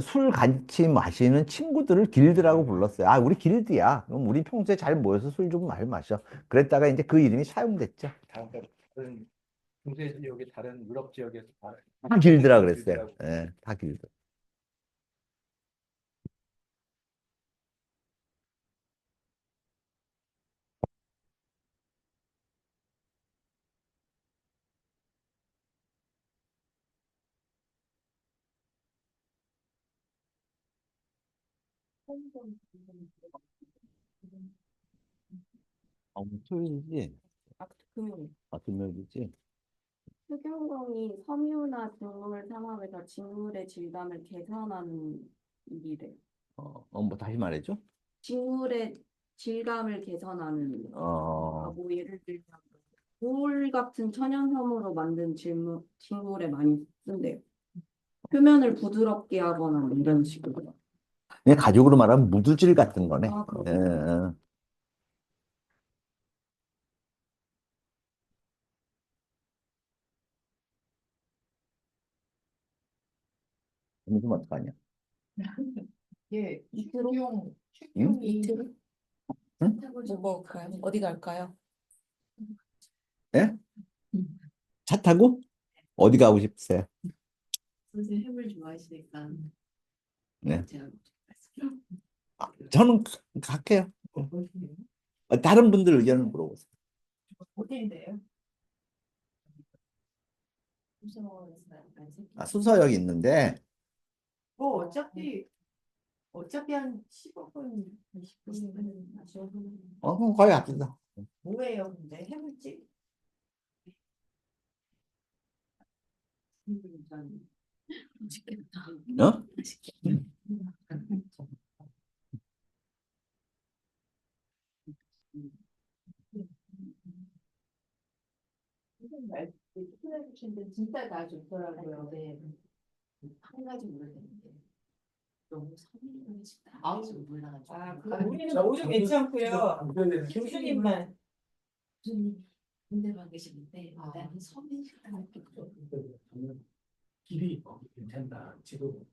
술 같이 마시는 친구들을 길드라고 불렀어요. 아, 우리 길드야. 그럼 우리 평소에 잘 모여서 술 좀 많이 마셔. 그랬다가 이제 그 이름이 사용됐죠. 다른 중세 지역의 다른 유럽 지역에서 다 길드라 그랬어요. 길드라고. 예, 다 길드. 토요일이지? 금요일. 금요일이지? 흑연공이 섬유나 직물 산업에서 직물의 질감을 개선하는 일이래. 뭐 다시 말해줘. 직물의 질감을 개선하는 일. 뭐 예를 들면 돌 같은 천연섬으로 만든 직물에 많이 쓴대요. 표면을 부드럽게 하거나 뭐 이런 식으로. 그냥 가죽으로 말하면 무드질 같은 거네. 아, 예, 그렇구나. 좀 어떡하냐? 예, 이트로? 응? 이트로? 응? 뭐 먹을까요? 어디 갈까요? 예? 차 타고? 어디 가고 싶으세요? 선생님 해물 좋아하시니까 네. 제가 저는 갈게요. 다른 분들 의견을 물어보세요. 호텔인데요. 무서워서 안 순서역이 있는데, 뭐 어차피 한 15분, 20분 그럼 거의 갑시다. 뭐예요? 근데 해물찜? 맛있겠다. 어? 맛있겠다. 추천해 주신 데 진짜 다 좋더라고요. 네. 한 가지 모르겠는데 너무 선의를 싶다. 좀 몰라가지고. 우리는 모두 괜찮고요. 교수님만 교수님 군대만 계시는데 나는 서민 식당을 저는 길이 괜찮다. 지금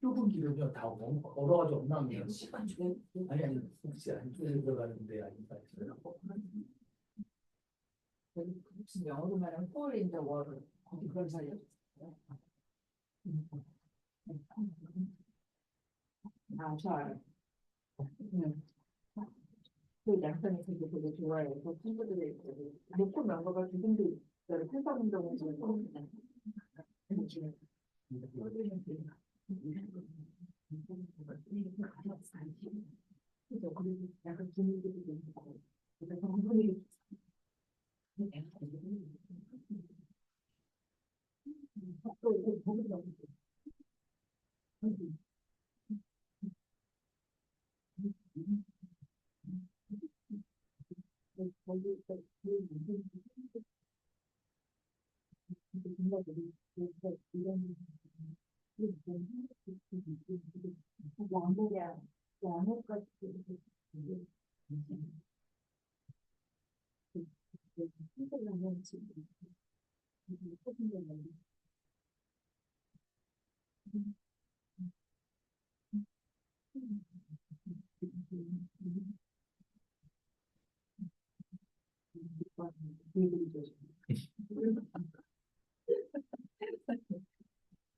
좁은 길은요 다 너무 걸어가지고 엉망이에요. 시간 중에 아니 혹시 안쪽에 들어가는데 아닌가 싶어요. 무슨 영어로 말하면 홀 인 더 워를 거기 그런 사이였어요. 저 알아요. 그 남편이 그게 되게 좋아해요. 그 친구들이 목표 멤버가 지금도 회사 운동을 좀 하고 그래서 그리고 약간 분위기도 좀 있고 그래서 분위기 또 거기서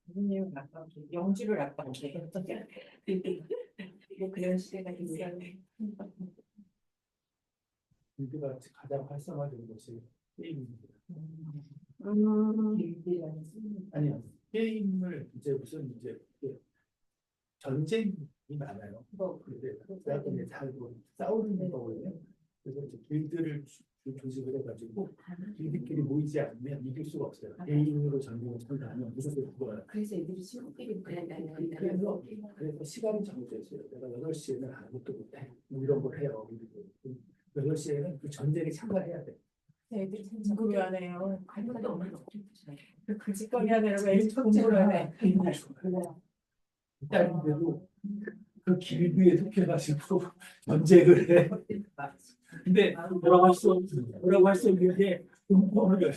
선생님은 아깝게 영주를 아깝게 그런 시대가 있어요. 길드가 가장 활성화된 곳이 게임입니다. 아니요. 게임을 이제 무슨 이제 전쟁이 많아요. 근데 그래서 이제 다 싸우는 거거든요. 그래서 이제 길드를 조직을 해가지고 길드끼리 모이지 않으면 이길 수가 없어요. 개인으로 전쟁을 참가하면 무조건 죽어요. 그래서 애들이 친구끼리 그래서 시간이 정해져 있어요. 내가 8시에는 아무것도 못해. 뭐 이런 걸 해요. 8시에는 그 전쟁에 참가해야 돼. 애들이 진짜 불안해요. 갈무도 없는 그 짓거리 하느라고 애들 공부를 하네. 딸인데도 그 길드에 속해가지고 전쟁을 해. 근데 뭐라고 할 수 없는 게 공포를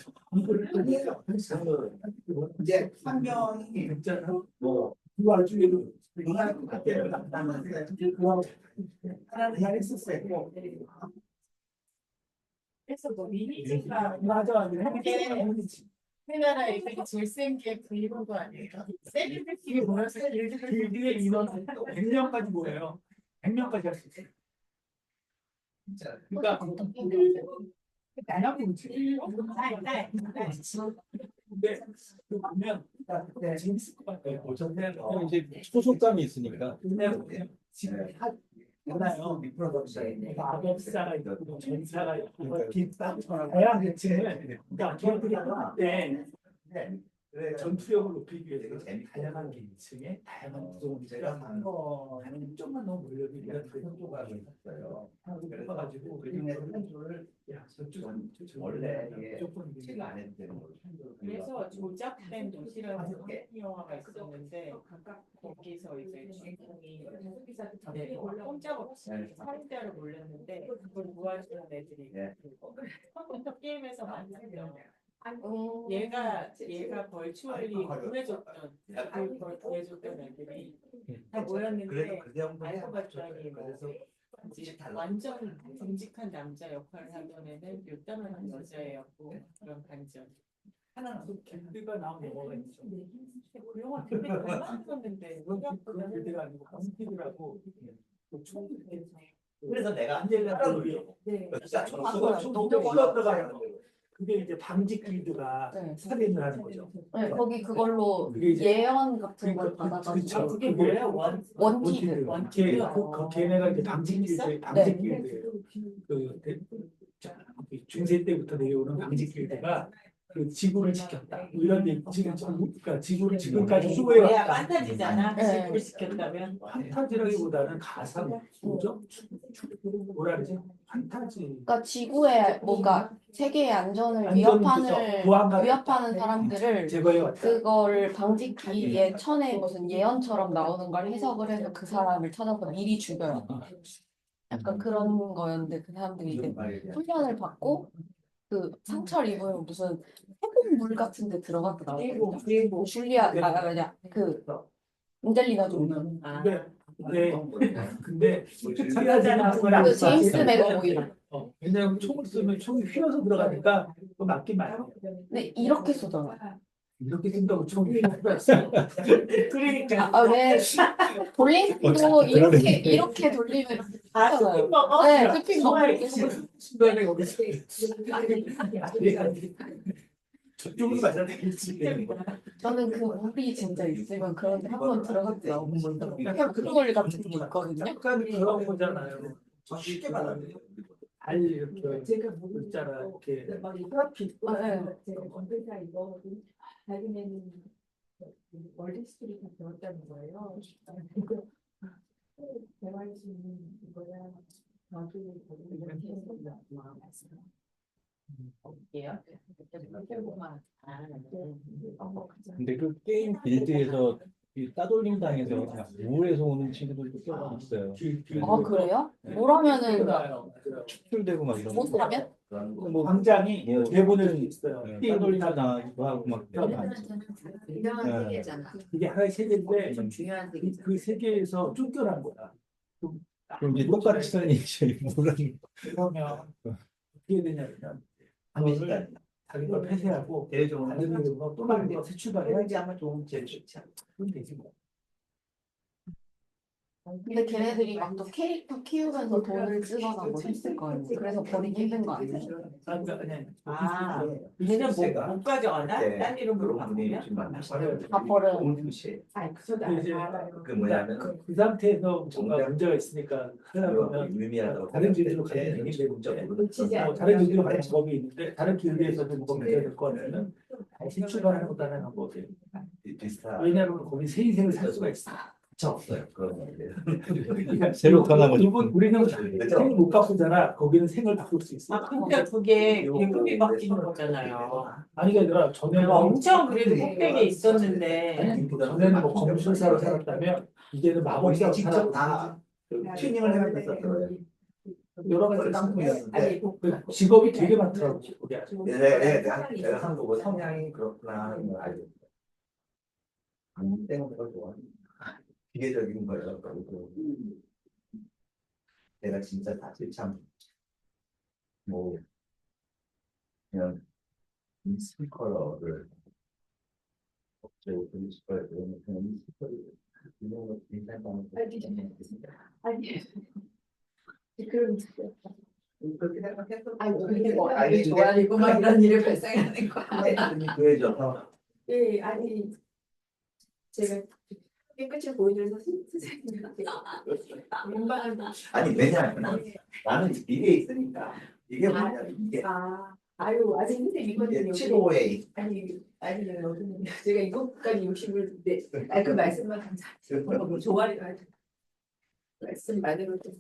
이제 환경이 있잖아. 그 와중에도 응할 것 같아요. 하나는 했었어요. 그래서 뭐 미니지가 맞아. 우리나라에 되게 제일 센 게 그 이런 거 아니에요? 세리들끼리 모여서 길드의 인원은 100명까지 모여요. 100명까지 할 수 있어요. 그러니까 나야 모르지. 근데 그 보면 재밌을 것 같아요. 이제 소속감이 있으니까. 근데 지금 하나요. 마법사가 있고 전사가 있고 다양한 층을 그러니까 걔들이 하는데 전투력을 높이기 위해서 다양한 계층에 다양한 구성원이 한쪽만 너무 몰려들면 그런 쪽으로 있어요. 그래가지고 그중에서를 원래 체가 안 해도 되는 거죠. 그래서 조작된 도시라는 영화가 있었는데 거기서 이제 주인공이 꼼짝없이 살인자를 몰랐는데 그걸 도와주는 애들이 컴퓨터 게임에서 만났던 얘가 벌추얼리 구해줬던 그걸 구해줬던 애들이 다 모였는데 알고 봤더니 뭐 완전 듬직한 남자 역할을 하던 애는 요딴한 여자애였고 그런 반전. 하나는 길드가 나온 영화가 있죠. 그 영화 되게 잘 만들었는데 그 길드가 아니고 검티드라고 그래서 내가 안젤라를 네. 진짜 너무 들어가요. 그게 이제 방직 길드가 살인을 하는 거죠. 네, 거기 그걸로 그게 이제 예언 같은 걸 받아가지고 그게 뭐예요? 원티드. 걔네가 이제 방직 길드예요. 방직 길드예요. 그 중세 때부터 내려오는 방직 길드가 그 지구를 지켰다. 뭐 이런 얘기 지금 그러니까 지구를 지금까지 수호해 야, 왔다. 판타지잖아. 네. 지구를 지켰다면. 판타지라기보다는 가상 뭐죠? 뭐라 그러지? 판타지. 그러니까 지구의 뭔가 세계의 안전을 안전을 보안하겠다. 위협하는 사람들을 제거해 왔다. 그거를 방지하기 위해 천에 무슨 예언처럼 나오는 걸 해석을 해서 그 사람을 찾아서 미리 죽여요. 약간 그런 거였는데 그 사람들이 이제 훈련을 받고 그 상처를 입으면 무슨 해공물 같은 데 들어갔다 나오거든요. 그리고 뭐냐 그 안젤리나 졸리 근데 판타지나 그 제임스 맥어보이. 왜냐면 총을 쓰면 총이 휘어서 들어가니까 또 맞긴 맞아요. 근데 이렇게 쏘잖아. 이렇게 쓴다고 총이 그러니까 왜 볼링도 이렇게 돌리면 이렇게 쏘잖아요. 네, 스핀 먹고 이렇게 저쪽으로 맞아야 되겠지. 저는 그 물이 진짜 있으면 그런데 한번 들어갔다 나오면 그걸 같은 게 있거든요. 약간 그런 거잖아요. 쉽게 말하면 알 이렇게 제가 있잖아 이렇게 제가 건설사 이거 자기네는 월드스트리트 배웠다는 거예요. 그거 대화할 수 있는 거야. 나중에 이렇게 근데 그 게임 빌드에서 이 따돌림 당해서 그냥 우울해서 오는 친구들도 꽤 많았어요. 아 그래요? 뭐라면은 축출되고 막 이런 못 거. 하면? 뭐 광장이 대본을 있어요. 따돌림 당하기도 하고 막 유명한 세계잖아. 이게 하나의 세계인데 좀 중요한 그 세계잖아. 세계에서 쫓겨난 거야. 그럼 이제 똑같이 하는 얘기 뭐라는 그러면 어떻게 되냐면 그거를 자기 걸 폐쇄하고 다른 이름으로 또 다른 거 새 출발해야지 아마 좋은 제일 좋지 않나. 그럼 되지 뭐. 근데 걔네들이 막 또 캐릭터 키우면서 돈을 쓰거나 뭐 했을 거 아니에요. 그래서 버리기 힘든 거 아니에요? 그러니까 그냥 아, 걔는 못 가져가나? 딴 이름으로 바꾸면? 다 버려요. 아니 그저도 이제 알아요. 그 뭐냐면 그 상태에서 뭔가 문제가 있으니까 하려면 의미하다고 다른 길드로 가야 되기 때문에 다른 길드로 가는 방법이 있는데 다른 길드에서도 뭐가 문제가 될 거면 다시 출발하는 것도 하나의 방법이에요. 비슷한 왜냐하면 거기 새 인생을 살 수가 있어. 없어요. 그런 게. 새로 태어나고 일본 우리는 생을 못 바꾸잖아. 거기는 생을 바꿀 수 있어. 아, 근데 그게 계급이 바뀌는 거잖아요. 아니 아니라 전에는 엄청 그래도 꼭대기에 있었는데. 전에는 뭐 검술사로 살았다면 이제는 마법사로 직접 살았다. 다 튜닝을 해야 됐었어요. 여러 가지 상품이었는데 그 직업이 되게 많더라고. 거기 아주. 내가 한국어 성향이 그렇구나 하는 걸 알고 있어요. 안 때문에 그걸 좋아하는 기계적인 거예요. 그리고 내가 진짜 사실 참뭐 그냥 이 스피커를 그리고 스피커를 그냥 이 스피커를 이런 거 괜찮다는 거 아니 그럼 그렇게 생각했어. 아니 그게 뭐 아이 좋아하고 막 이런 일을 발생하는 거야. 그래서 예 아니 제가 깨끗이 보여줘서 선생님한테 민망하다. 아니 왜냐하면 나는 이게 있으니까 이게 뭐냐면 이게 아유 아직 선생님 이거는 7호에 아니 여기는 제가 이것까지 욕심을 그 말씀만 감사합니다. 좋아리가 아주 말씀만으로도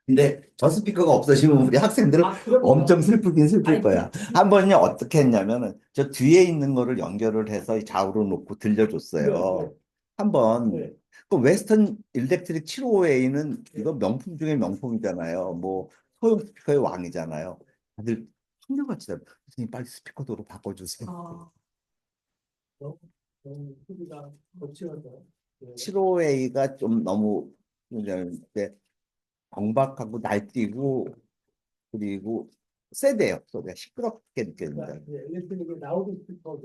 근데 저 스피커가 없어지면 우리 학생들은 엄청 슬프긴 슬플 거야. 한 번요 어떻게 했냐면은 저 뒤에 있는 거를 연결을 해서 좌우로 놓고 들려줬어요. 한번 그 웨스턴 일렉트릭 755A는 이거 명품 중에 명품이잖아요. 뭐 소형 스피커의 왕이잖아요. 다들 한결같이 선생님 빨리 스피커 도로 바꿔주세요. 소리가 거칠어서 755A가 좀 너무 이제 경박하고 날뛰고 그리고 세대요. 소리가 시끄럽게 느껴집니다. 일렉트릭에 나오는 스피커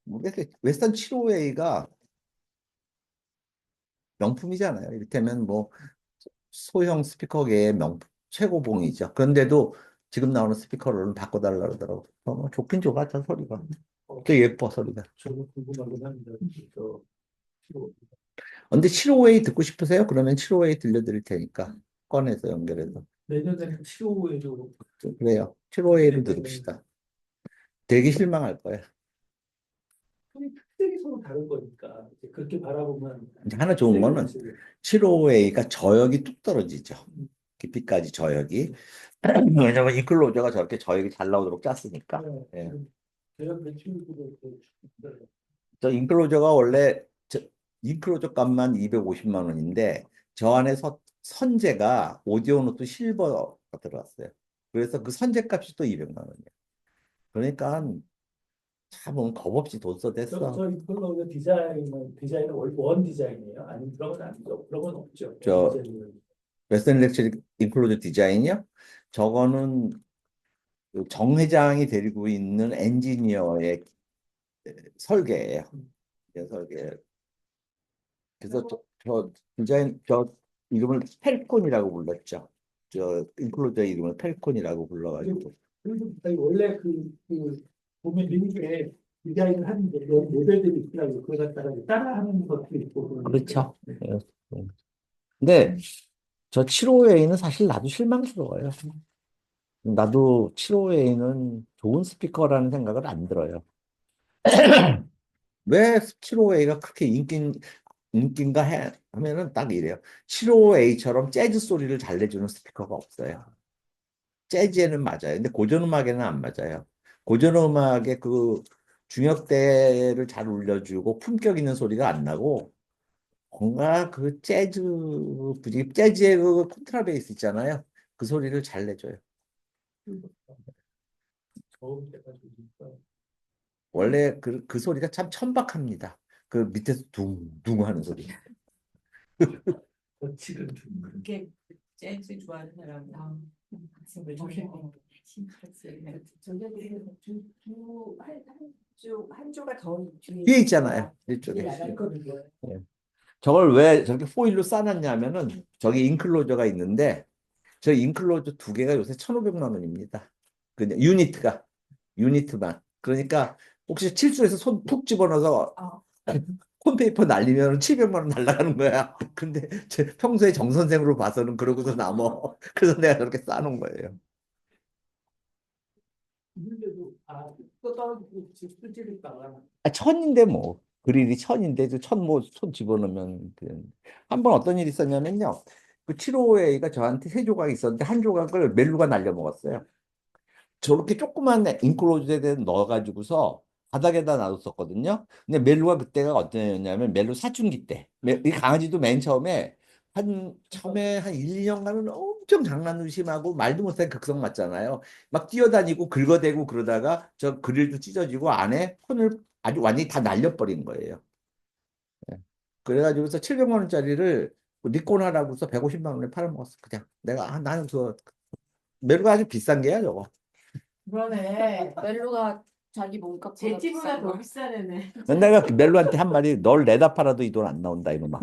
모르겠어요. 웨스턴 755A가 명품이잖아요. 이를테면 뭐 소형 스피커계의 명품 최고봉이죠. 그런데도 지금 나오는 스피커로는 바꿔달라 그러더라고. 좋긴 좋아, 저 소리가. 되게 예뻐, 소리가. 저도 궁금하긴 합니다. 근데 755A 듣고 싶으세요? 그러면 755A 들려드릴 테니까 꺼내서 연결해서. 내년에는 755에도 그래요. 755A를 들읍시다. 되게 실망할 거야. 특색이 서로 다른 거니까 이제 그렇게 바라보면 이제 하나 좋은 거는 7호A가 저역이 뚝 떨어지죠. 깊이까지 저역이. 왜냐면 인클로저가 저렇게 저역이 잘 나오도록 짰으니까. 예. 제가 매출도 저 인클로저가 원래 인클로저 값만 250만 원인데 저 안에 선재가 오디오 노트 실버가 들어갔어요. 그래서 그 선재 값이 또 200만 원이에요. 그러니까 참 겁없이 돈 써댔어. 저 이걸로 디자인은 원 디자인이에요? 아니면 그런 건 아니죠? 그런 건 없죠. 저 디자인은. 웨스턴 일렉트릭 인클로저 디자인이요? 저거는 그정 회장이 데리고 있는 엔지니어의 설계예요. 설계. 그래서 저 디자인 이름을 펠콘이라고 불렀죠. 저 인클로저 이름을 펠콘이라고 불러가지고. 그리고 원래 그 보면 미국에 디자인을 하는데 그런 모델들이 있더라고요. 그걸 갖다가 따라하는 것도 있고. 그렇죠. 예. 근데 저 7호A는 사실 나도 실망스러워요. 나도 7호A는 좋은 스피커라는 생각을 안 들어요. 왜 7호A가 그렇게 인기인가 하면은 딱 이래요. 7호A처럼 재즈 소리를 잘 내주는 스피커가 없어요. 재즈에는 맞아요. 근데 고전음악에는 안 맞아요. 고전음악에 그 중역대를 잘 울려주고 품격 있는 소리가 안 나고 뭔가 그 재즈의 그 콘트라베이스 있잖아요. 그 소리를 잘 내줘요. 좋은 때가 좋으니까. 원래 그 소리가 참 천박합니다. 그 밑에서 둥둥 하는 소리. 거칠은 그게 재즈 좋아하는 사람 가슴을 한 조가 더 뒤에 있잖아요. 이쪽에. 예. 저걸 왜 저렇게 포일로 싸놨냐면은 저기 인클로저가 있는데 저 인클로저 두 개가 요새 1,500만 원입니다. 그냥 유니트만. 그러니까 혹시 칠수에서 손 툭 집어넣어서 콘페이퍼 날리면 700만 원 날라가는 거야. 근데 제 평소에 정 선생으로 봐서는 그러고서 남어. 그래서 내가 저렇게 싸놓은 거예요. 있는데도 또 떨어지고 쓰지를까. 천인데 뭐 그릴이 천인데 천뭐손 집어넣으면 한번 어떤 일이 있었냐면요. 그 7호A가 저한테 세 조각 있었는데 한 조각을 멜루가 날려먹었어요. 저렇게 조그만 인클로즈에 넣어가지고서 바닥에다 놔뒀었거든요. 근데 멜루가 그때가 어땠냐면 멜루 사춘기 때. 이 강아지도 맨 처음에 한 1, 2년간은 엄청 장난도 심하고 말도 못하게 극성 맞잖아요. 막 뛰어다니고 긁어대고 그러다가 저 그릴도 찢어지고 안에 폰을 아주 완전히 다 날려버린 거예요. 예. 그래가지고서 700만 원짜리를 리코나라고서 150만 원에 팔아먹었어. 그냥 내가 나는 그 멜루가 아주 비싼 게야 저거. 그러네. 멜로가 자기 몸값보다 제 집보다 비싼 더 거. 비싸네. 내가 멜로한테 한 마디 널 내다 팔아도 이 돈 안 나온다 이놈아.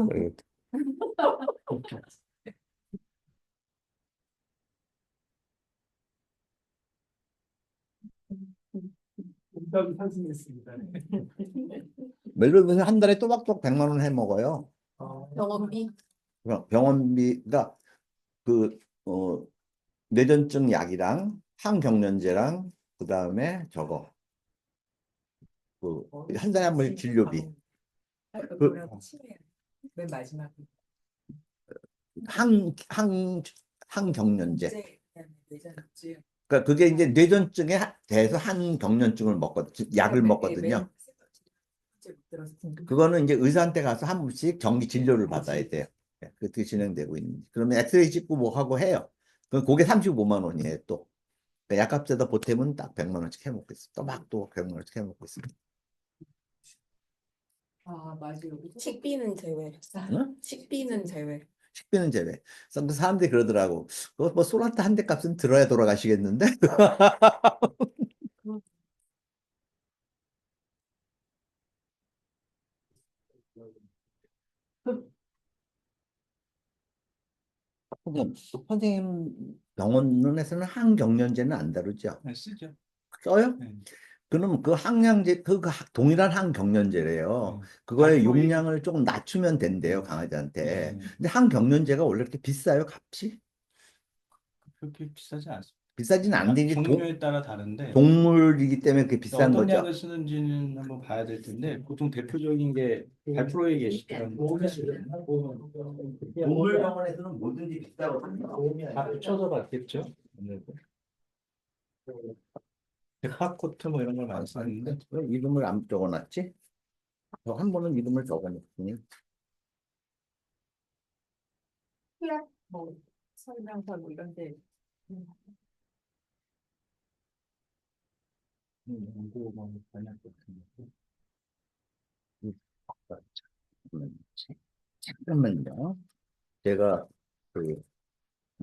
공감이 상승했습니다. 멜로는 한 달에 또박또박 100만 원 해 먹어요. 병원비? 병원비가 그 뇌전증 약이랑 항경련제랑 그 다음에 저거 그 한 달에 한 번씩 진료비. 맨 마지막에 항경련제. 뇌전증. 그러니까 그게 이제 뇌전증에 대해서 항경련증을 약을 먹거든요. 그거는 이제 의사한테 가서 한 번씩 정기 진료를 받아야 돼요. 예, 그렇게 진행되고 있는. 그러면 엑스레이 찍고 뭐 하고 해요. 그럼 그게 35만 원이에요 또. 그러니까 약값에다 보태면 딱 100만 원씩 해먹고 있어. 또막 100만 원씩 해먹고 있습니다. 아 맞아요. 식비는 제외. 응? 식비는 제외. 식비는 제외. 그래서 사람들이 그러더라고. 뭐 소나타 한 대 값은 들어야 돌아가시겠는데? 선생님 병원에서는 항경련제는 안 다루죠? 네, 쓰죠. 써요? 네. 그럼 그 항량제 동일한 항경련제래요. 네. 그거의 알코올. 용량을 조금 낮추면 된대요 강아지한테. 네. 근데 항경련제가 원래 그렇게 비싸요 값이? 그렇게 비싸지 않습니다. 비싸지는 않는데 이제 종류에 따라 다른데 동물이기 때문에 그게 비싼 어떤 거죠. 약을 쓰는지는 한번 봐야 될 텐데 보통 대표적인 게 발프로에 계시더라고요. 동물병원에서는 뭐든지 비싸거든요. 다 합쳐서 받겠죠. 아무래도. 데파코트 뭐 이런 걸 많이 쓰는데 왜 이름을 안 적어놨지? 저 한 번은 이름을 적어놨더니 치약 뭐 설명서 뭐 이런데 연구 뭐 번역 같은 거. 잠깐만요. 제가 그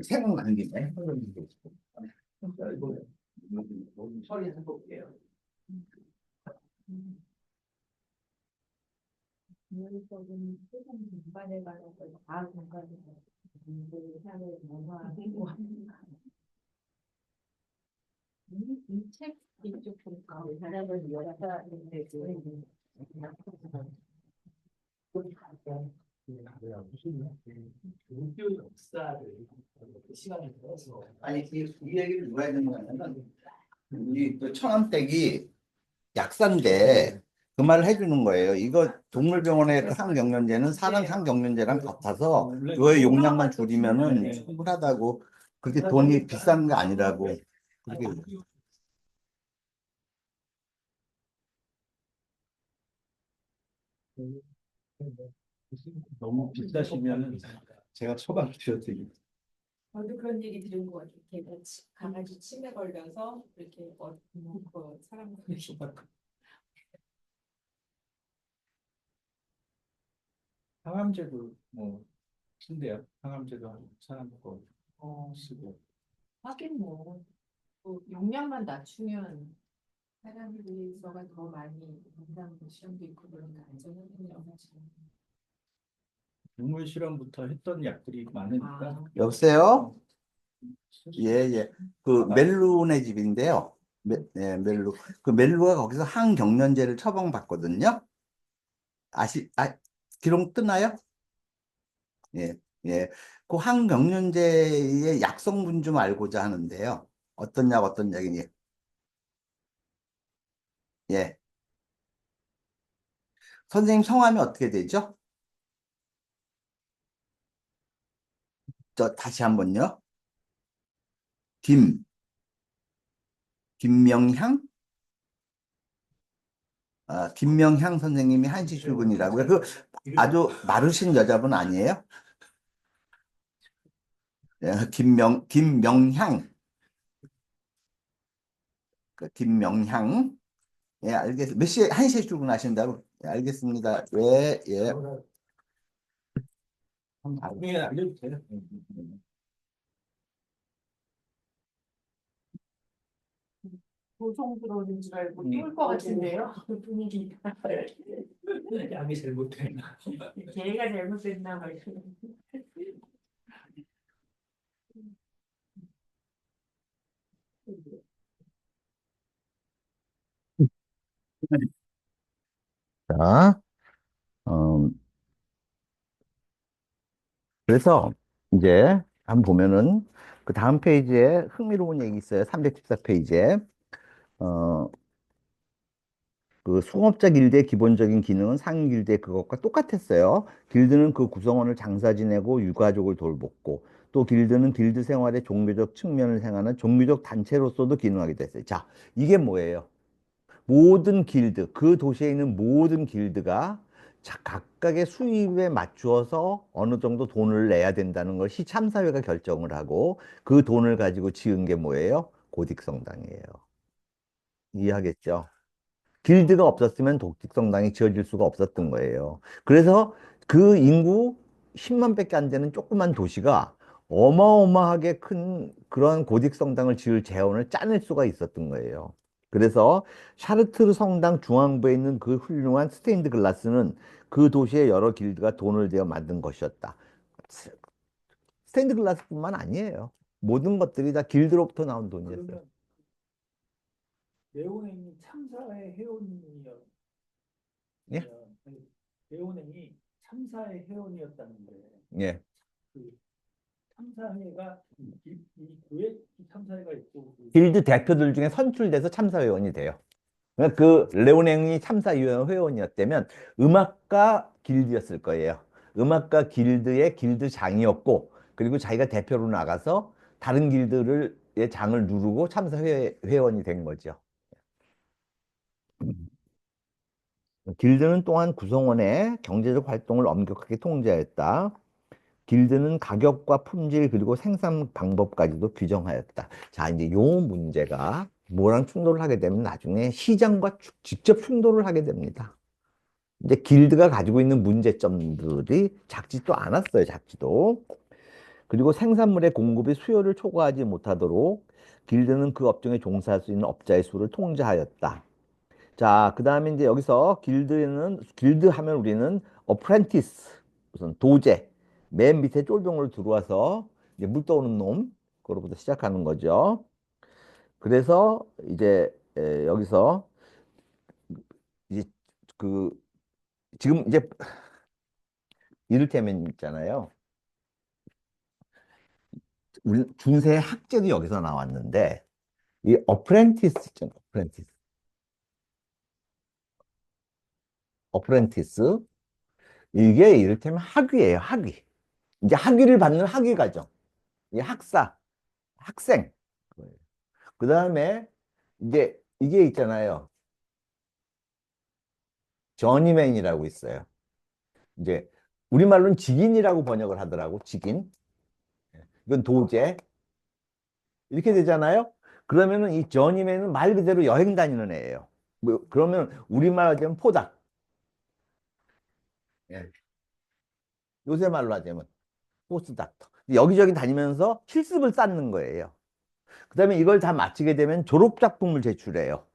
생각난 김에 처리해 볼게요. 비효율적인 세상 전반에 관해서 과학 공간에서 문제를 사회에 변화하고 이책 이쪽 보니까 사람을 열어서는데 종교 역사를 시간을 들어서 아니 이 얘기를 누가 해야 되는 거냐면 이또 천암댁이 약사인데 그 말을 해주는 거예요. 이거 동물병원의 그 항경련제는 사람 항경련제랑 같아서 그거의 용량만 줄이면은 충분하다고 그렇게 돈이 비싼 게 아니라고 그렇게 너무 비싸시면 제가 처방드려도 되겠 저도 그런 얘기 들은 것 같아요. 걔가 강아지 치매 걸려서 이렇게 그 사람들이 항암제도 뭐 쓴대요. 항암제도 사람 거 쓰고. 하긴 뭐 용량만 낮추면 사람들이서가 더 많이 건강 시험도 있고 그러니까 안전하겠네요 사실. 동물 실험부터 했던 약들이 많으니까. 여보세요? 예. 그 멜루네 집인데요. 멜루. 그 멜루가 거기서 항경련제를 처방받거든요. 기록 뜨나요? 예. 예. 그 항경련제의 약성분 좀 알고자 하는데요. 어떤 약이니? 예. 선생님 성함이 어떻게 되죠? 다시 한번요. 김명향? 김명향 선생님이 한시 출근이라고요. 그 아주 마르신 여자분 아니에요? 예, 김명향. 김명향. 예, 알겠습니다. 몇 시에, 1시에 출근하신다고? 예, 알겠습니다. 예, 예. 나중에 알려주세요. 고송 들어오는 줄 알고 쫄 것 같은데요. 그 분위기가 양이 잘못됐나. 걔가 잘못됐나 봐. 자, 음, 그래서 이제 한번 보면은 그 다음 페이지에 흥미로운 얘기 있어요. 314페이지에. 어, 그 수공업자 길드의 기본적인 기능은 상위 길드의 그것과 똑같았어요. 길드는 그 구성원을 장사 지내고 유가족을 돌봤고 또 길드는 길드 생활의 종교적 측면을 생각하는 종교적 단체로서도 기능하게 됐어요. 자, 이게 뭐예요? 모든 길드, 그 도시에 있는 모든 길드가 각각의 수입에 맞추어서 어느 정도 돈을 내야 된다는 것이 참사회가 결정을 하고 그 돈을 가지고 지은 게 뭐예요? 고딕성당이에요. 이해하겠죠? 길드가 없었으면 독직성당이 지어질 수가 없었던 거예요. 그래서 그 인구 10만 밖에 안 되는 조그만 도시가 어마어마하게 큰 그런 고딕성당을 지을 재원을 짜낼 수가 있었던 거예요. 그래서 샤르트르 성당 중앙부에 있는 그 훌륭한 스테인드 글라스는 그 도시의 여러 길드가 돈을 들여 만든 것이었다. 스테인드 글라스뿐만 아니에요. 모든 것들이 다 길드로부터 나온 돈이었어요. 그러면 레오냉이 참사의 회원이었. 예? 레오냉이 참사의 회원이었다는데 예. 그 참사회가 이 교회 참사회가 있고 길드 대표들 중에 선출돼서 참사회원이 돼요. 그러니까 그 레오냉이 참사위원 회원이었다면 음악가 길드였을 거예요. 음악가 길드의 길드장이었고, 그리고 자기가 대표로 나가서 다른 길드의 장을 누르고 참사회원이 된 거죠. 길드는 또한 구성원의 경제적 활동을 엄격하게 통제하였다. 길드는 가격과 품질 그리고 생산 방법까지도 규정하였다. 자, 이제 요 문제가 뭐랑 충돌을 하게 되면 나중에 시장과 직접 충돌을 하게 됩니다. 이제 길드가 가지고 있는 문제점들이 작지도 않았어요, 작지도. 그리고 생산물의 공급이 수요를 초과하지 못하도록 길드는 그 업종에 종사할 수 있는 업자의 수를 통제하였다. 자, 그 다음에 이제 여기서 길드 하면 우리는 어프렌티스, 무슨 도제, 맨 밑에 쫄병으로 들어와서 이제 물 떠오는 놈, 그거로부터 시작하는 거죠. 그래서 이제 여기서 이제 그 지금 이제 이를테면 있잖아요. 우리 중세 학제도 여기서 나왔는데 이 어프렌티스 있잖아요. 어프렌티스 이게 이를테면 학위예요. 학위. 이제 학위를 받는 학위 과정. 이 학생. 그 다음에 이제 이게 있잖아요. 저니맨이라고 있어요. 이제 우리말로는 직인이라고 번역을 하더라고. 직인. 이건 도제. 이렇게 되잖아요. 그러면은 이 저니맨은 말 그대로 여행 다니는 애예요. 뭐 그러면 우리말로 하자면 포닥. 예. 요새 말로 하자면 포스닥터. 여기저기 다니면서 실습을 쌓는 거예요. 그다음에 이걸 다 마치게 되면 졸업작품을 제출해요.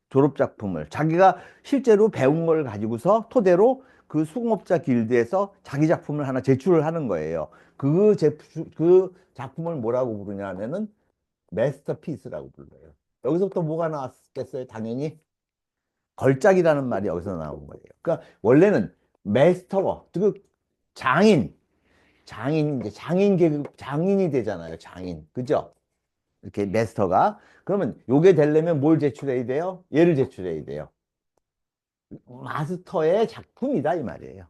졸업작품을. 자기가 실제로 배운 걸 가지고서 토대로 그 수공업자 길드에서 자기 작품을 하나 제출을 하는 거예요. 그 작품을 뭐라고 부르냐 하면은 마스터피스라고 불러요. 여기서부터 뭐가 나왔겠어요? 당연히 걸작이라는 말이 여기서 나온 거예요. 그러니까 원래는 마스터, 그 이제 장인 계급, 장인이 되잖아요. 장인. 그죠? 이렇게 마스터가. 그러면 요게 되려면 뭘 제출해야 돼요? 얘를 제출해야 돼요. 마스터의 작품이다 이 말이에요.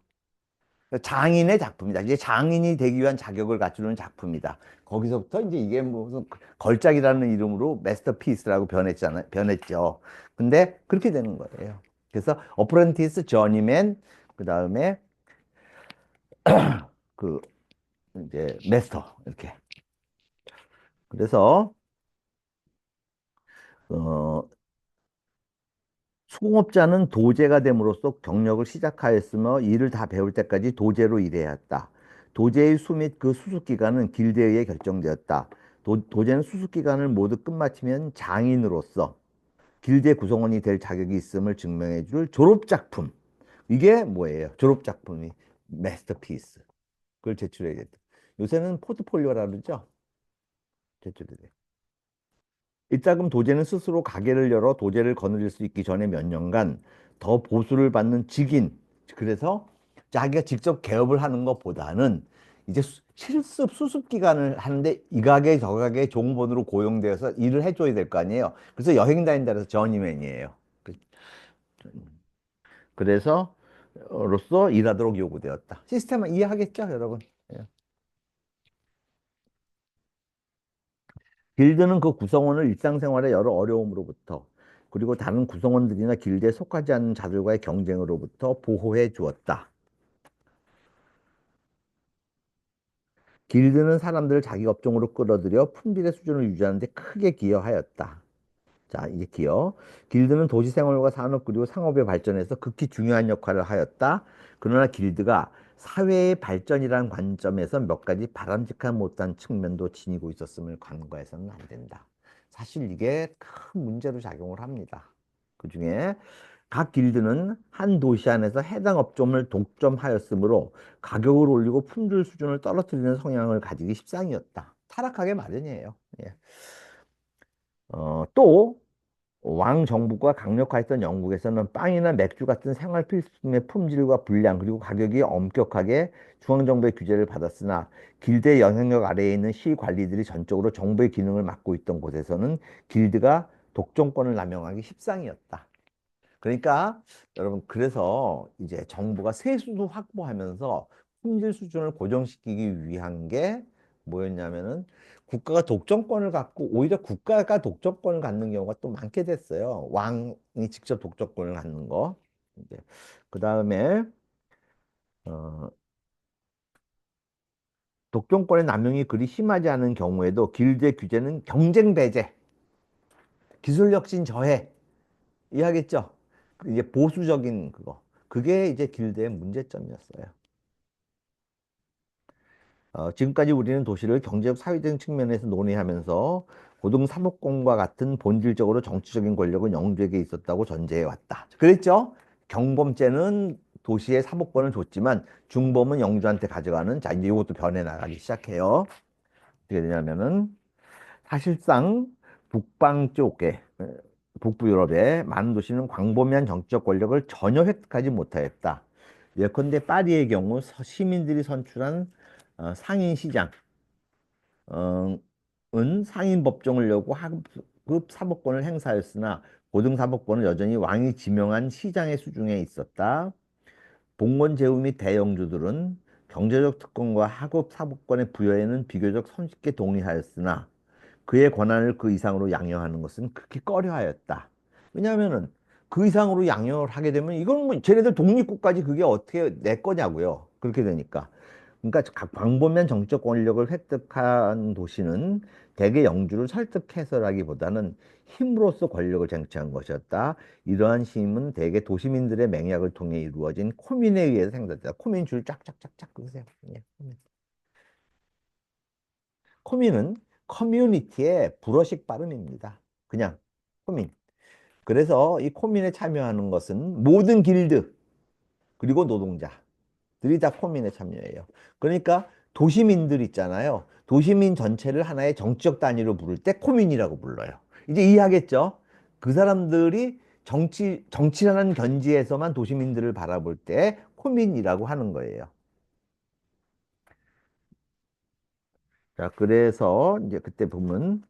장인의 작품이다. 이제 장인이 되기 위한 자격을 갖추는 작품이다. 거기서부터 이제 이게 무슨 걸작이라는 이름으로 마스터피스라고 변했죠. 근데 그렇게 되는 거예요. 그래서 어프렌티스, 저니맨, 그 다음에 그 이제 마스터 이렇게. 그래서 어, 수공업자는 도제가 됨으로써 경력을 시작하였으며 일을 다 배울 때까지 도제로 일해야 했다. 도제의 수 및 그 수습기간은 길드에 의해 결정되었다. 도제는 수습기간을 모두 끝마치면 장인으로서 길드의 구성원이 될 자격이 있음을 증명해 줄 졸업작품. 이게 뭐예요? 졸업작품이 마스터피스. 그걸 제출해야 된다. 요새는 포트폴리오라 그러죠? 제출해야 돼. 이따금 도제는 스스로 가게를 열어 도제를 거느릴 수 있기 전에 몇 년간 더 보수를 받는 직인. 그래서 자기가 직접 개업을 하는 것보다는 이제 실습 수습 기간을 하는데 이 가게 저 가게 종본으로 고용되어서 일을 해줘야 될 거 아니에요. 그래서 여행 다닌다 그래서 저니맨이에요. 그래서 로서 일하도록 요구되었다. 시스템은 이해하겠죠, 여러분? 예. 길드는 그 구성원을 일상생활의 여러 어려움으로부터 그리고 다른 구성원들이나 길드에 속하지 않는 자들과의 경쟁으로부터 보호해 주었다. 길드는 사람들을 자기 업종으로 끌어들여 품질의 수준을 유지하는 데 크게 기여하였다. 자, 이제 기여. 길드는 도시 생활과 산업 그리고 상업의 발전에서 극히 중요한 역할을 하였다. 그러나 길드가 사회의 발전이라는 관점에서 몇 가지 바람직한 못한 측면도 지니고 있었음을 간과해서는 안 된다. 사실 이게 큰 문제로 작용을 합니다. 그중에 각 길드는 한 도시 안에서 해당 업종을 독점하였으므로 가격을 올리고 품질 수준을 떨어뜨리는 성향을 가지기 십상이었다. 타락하게 마련이에요. 예. 또 왕 정부가 강력화했던 영국에서는 빵이나 맥주 같은 생활 필수품의 품질과 분량 그리고 가격이 엄격하게 중앙정부의 규제를 받았으나 길드의 영향력 아래에 있는 시 관리들이 전적으로 정부의 기능을 맡고 있던 곳에서는 길드가 독점권을 남용하기 십상이었다. 그러니까 여러분 그래서 이제 정부가 세수도 확보하면서 품질 수준을 고정시키기 위한 게 뭐였냐면은 국가가 독점권을 갖고 오히려 국가가 독점권을 갖는 경우가 또 많게 됐어요. 왕이 직접 독점권을 갖는 거. 이제 그다음에 어, 독점권의 남용이 그리 심하지 않은 경우에도 길드의 규제는 경쟁 배제, 기술 혁신 저해 이해하겠죠? 이제 보수적인 그거. 그게 이제 길드의 문제점이었어요. 지금까지 우리는 도시를 경제적, 사회적 측면에서 논의하면서 고등 사법권과 같은 본질적으로 정치적인 권력은 영주에게 있었다고 전제해 왔다. 그랬죠? 경범죄는 도시의 사법권을 줬지만 중범은 영주한테 가져가는 자 이제 이것도 변해 나가기 시작해요. 어떻게 되냐면은 사실상 북방 쪽에 북부 유럽의 많은 도시는 광범위한 정치적 권력을 전혀 획득하지 못하였다. 예컨대 파리의 경우 시민들이 선출한 상인 시장 은 상인 법정을 열고 하급 사법권을 행사하였으나 고등 사법권은 여전히 왕이 지명한 시장의 수중에 있었다. 봉건 제후 및 대영주들은 경제적 특권과 하급 사법권의 부여에는 비교적 손쉽게 동의하였으나 그의 권한을 그 이상으로 양용하는 것은 극히 꺼려하였다. 왜냐하면은 그 이상으로 양용을 하게 되면 이건 뭐 쟤네들 독립국까지 그게 어떻게 내 거냐고요. 그렇게 되니까. 그러니까 각 광범위한 정치적 권력을 획득한 도시는 대개 영주를 설득해서라기보다는 힘으로써 권력을 쟁취한 것이었다. 이러한 힘은 대개 도시민들의 맹약을 통해 이루어진 코민에 의해서 생산됐다. 코민 줄 쫙쫙쫙쫙 그으세요. 예, 코민. 코민은 커뮤니티의 불어식 발음입니다. 그냥 코민. 그래서 이 코민에 참여하는 것은 모든 길드 그리고 노동자들이 다 코민에 참여해요. 그러니까 도시민들 있잖아요. 도시민 전체를 하나의 정치적 단위로 부를 때 코민이라고 불러요. 이제 이해하겠죠? 그 사람들이 정치라는 견지에서만 도시민들을 바라볼 때 코민이라고 하는 거예요. 자, 그래서 이제 그때 보면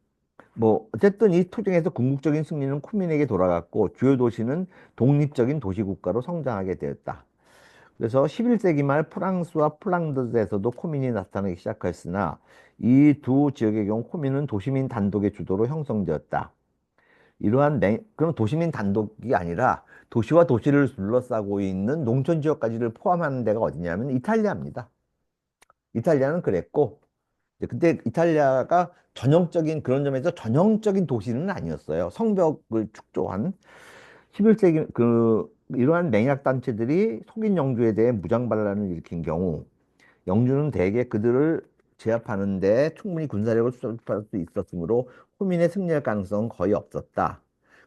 뭐 어쨌든 이 투쟁에서 궁극적인 승리는 코민에게 돌아갔고 주요 도시는 독립적인 도시국가로 성장하게 되었다. 그래서 11세기 말 프랑스와 플랑드스에서도 코민이 나타나기 시작했으나 이 두 지역의 경우 코민은 도시민 단독의 주도로 형성되었다. 그럼 도시민 단독이 아니라 도시와 도시를 둘러싸고 있는 농촌 지역까지를 포함하는 데가 어디냐면 이탈리아입니다. 이탈리아는 그랬고 근데 이탈리아가 전형적인 그런 점에서 전형적인 도시는 아니었어요. 성벽을 축조한 11세기 이러한 맹약 단체들이 속인 영주에 대해 무장 반란을 일으킨 경우 영주는 대개 그들을 제압하는데 충분히 군사력을 수립할 수 있었으므로 호민의 승리할 가능성은 거의 없었다.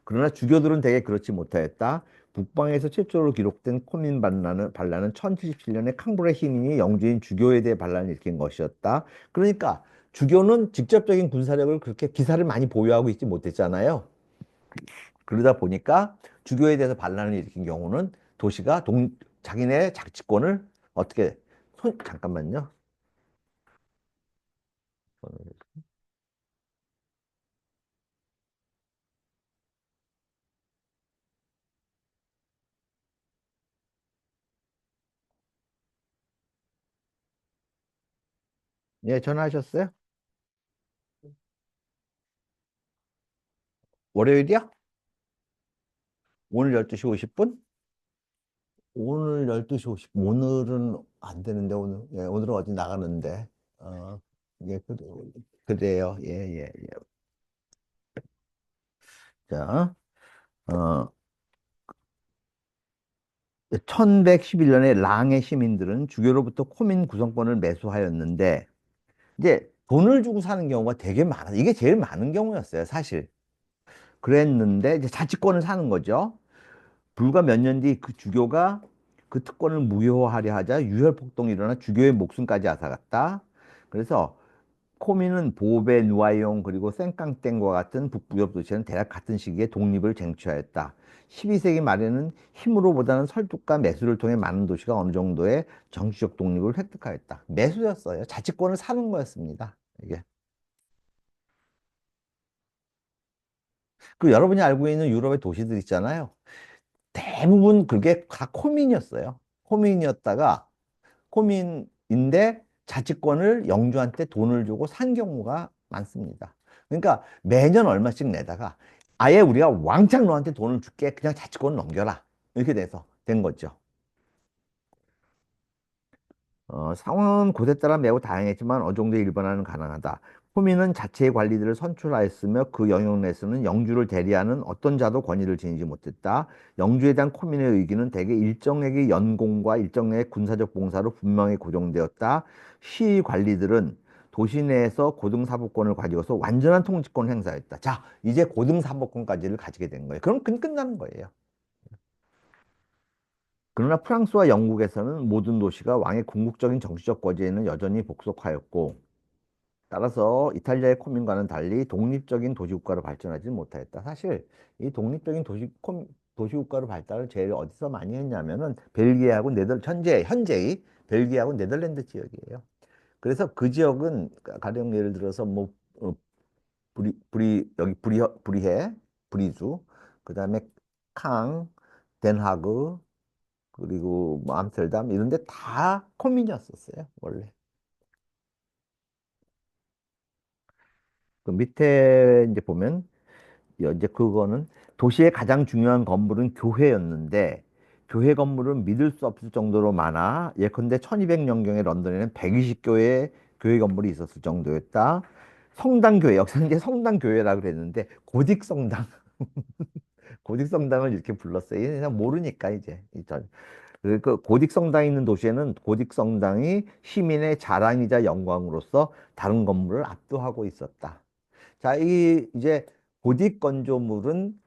그러나 주교들은 대개 그렇지 못하였다. 북방에서 최초로 기록된 코민 반란은 1077년에 캉브레 시민이 영주인 주교에 대해 반란을 일으킨 것이었다. 그러니까 주교는 직접적인 군사력을 그렇게 기사를 많이 보유하고 있지 못했잖아요. 그러다 보니까 주교에 대해서 반란을 일으킨 경우는 도시가 자기네 자치권을 어떻게 잠깐만요. 예, 전화하셨어요? 월요일이야? 오늘 12시 50분? 오늘 12시 50분. 오늘은 안 되는데, 오늘은 어디 나가는데. 어, 예, 그래요. 예, 예, 예. 자, 어, 1111년에 랑의 시민들은 주교로부터 코민 구성권을 매수하였는데, 이제 돈을 주고 사는 경우가 되게 많아. 이게 제일 많은 경우였어요, 사실. 그랬는데, 이제 자치권을 사는 거죠. 불과 몇 년 뒤 그 주교가 그 특권을 무효화하려 하자 유혈폭동이 일어나 주교의 목숨까지 앗아갔다. 그래서 코민은 보베, 누아용 그리고 생깡땡과 같은 북부유럽 도시는 대략 같은 시기에 독립을 쟁취하였다. 12세기 말에는 힘으로보다는 설득과 매수를 통해 많은 도시가 어느 정도의 정치적 독립을 획득하였다. 매수였어요. 자치권을 사는 거였습니다. 이게. 그 여러분이 알고 있는 유럽의 도시들 있잖아요. 대부분 그게 다 코민이었어요. 코민이었다가 코민인데 자치권을 영주한테 돈을 주고 산 경우가 많습니다. 그러니까 매년 얼마씩 내다가 아예 우리가 왕창 너한테 돈을 줄게 그냥 자치권 넘겨라 이렇게 돼서 된 거죠. 상황은 곳에 따라 매우 다양했지만 어느 정도 일반화는 가능하다. 호민은 자체의 관리들을 선출하였으며 그 영역 내에서는 영주를 대리하는 어떤 자도 권위를 지니지 못했다. 영주에 대한 코민의 의기는 대개 일정액의 연공과 일정액의 군사적 봉사로 분명히 고정되었다. 시 관리들은 도시 내에서 고등사법권을 가지고서 완전한 통치권을 행사했다. 자, 이제 고등사법권까지를 가지게 된 거예요. 그럼 끝나는 거예요. 그러나 프랑스와 영국에서는 모든 도시가 왕의 궁극적인 정치적 권위에는 여전히 복속하였고, 따라서 이탈리아의 코민과는 달리 독립적인 도시국가로 발전하지 못하였다. 사실 이 독립적인 도시국가로 발달을 제일 어디서 많이 했냐면은 벨기에하고 현재의 벨기에하고 네덜란드 지역이에요. 그래서 그 지역은 가령 예를 들어서 뭐 여기 브리헤, 브리주, 그다음에 캉, 덴하그 그리고 뭐 암스테르담 이런 데 다 코민이었었어요, 원래. 그 밑에 이제 보면 이제 그거는 도시의 가장 중요한 건물은 교회였는데 교회 건물은 믿을 수 없을 정도로 많아. 예컨대 1200년경에 런던에는 120교회 교회 건물이 있었을 정도였다. 성당교회, 역사는 이제 성당교회라고 그랬는데 고딕성당, 고딕성당을 이렇게 불렀어요. 그냥 모르니까 이제. 그 고딕성당이 있는 도시에는 고딕성당이 시민의 자랑이자 영광으로서 다른 건물을 압도하고 있었다. 자, 이제 고딕 건조물은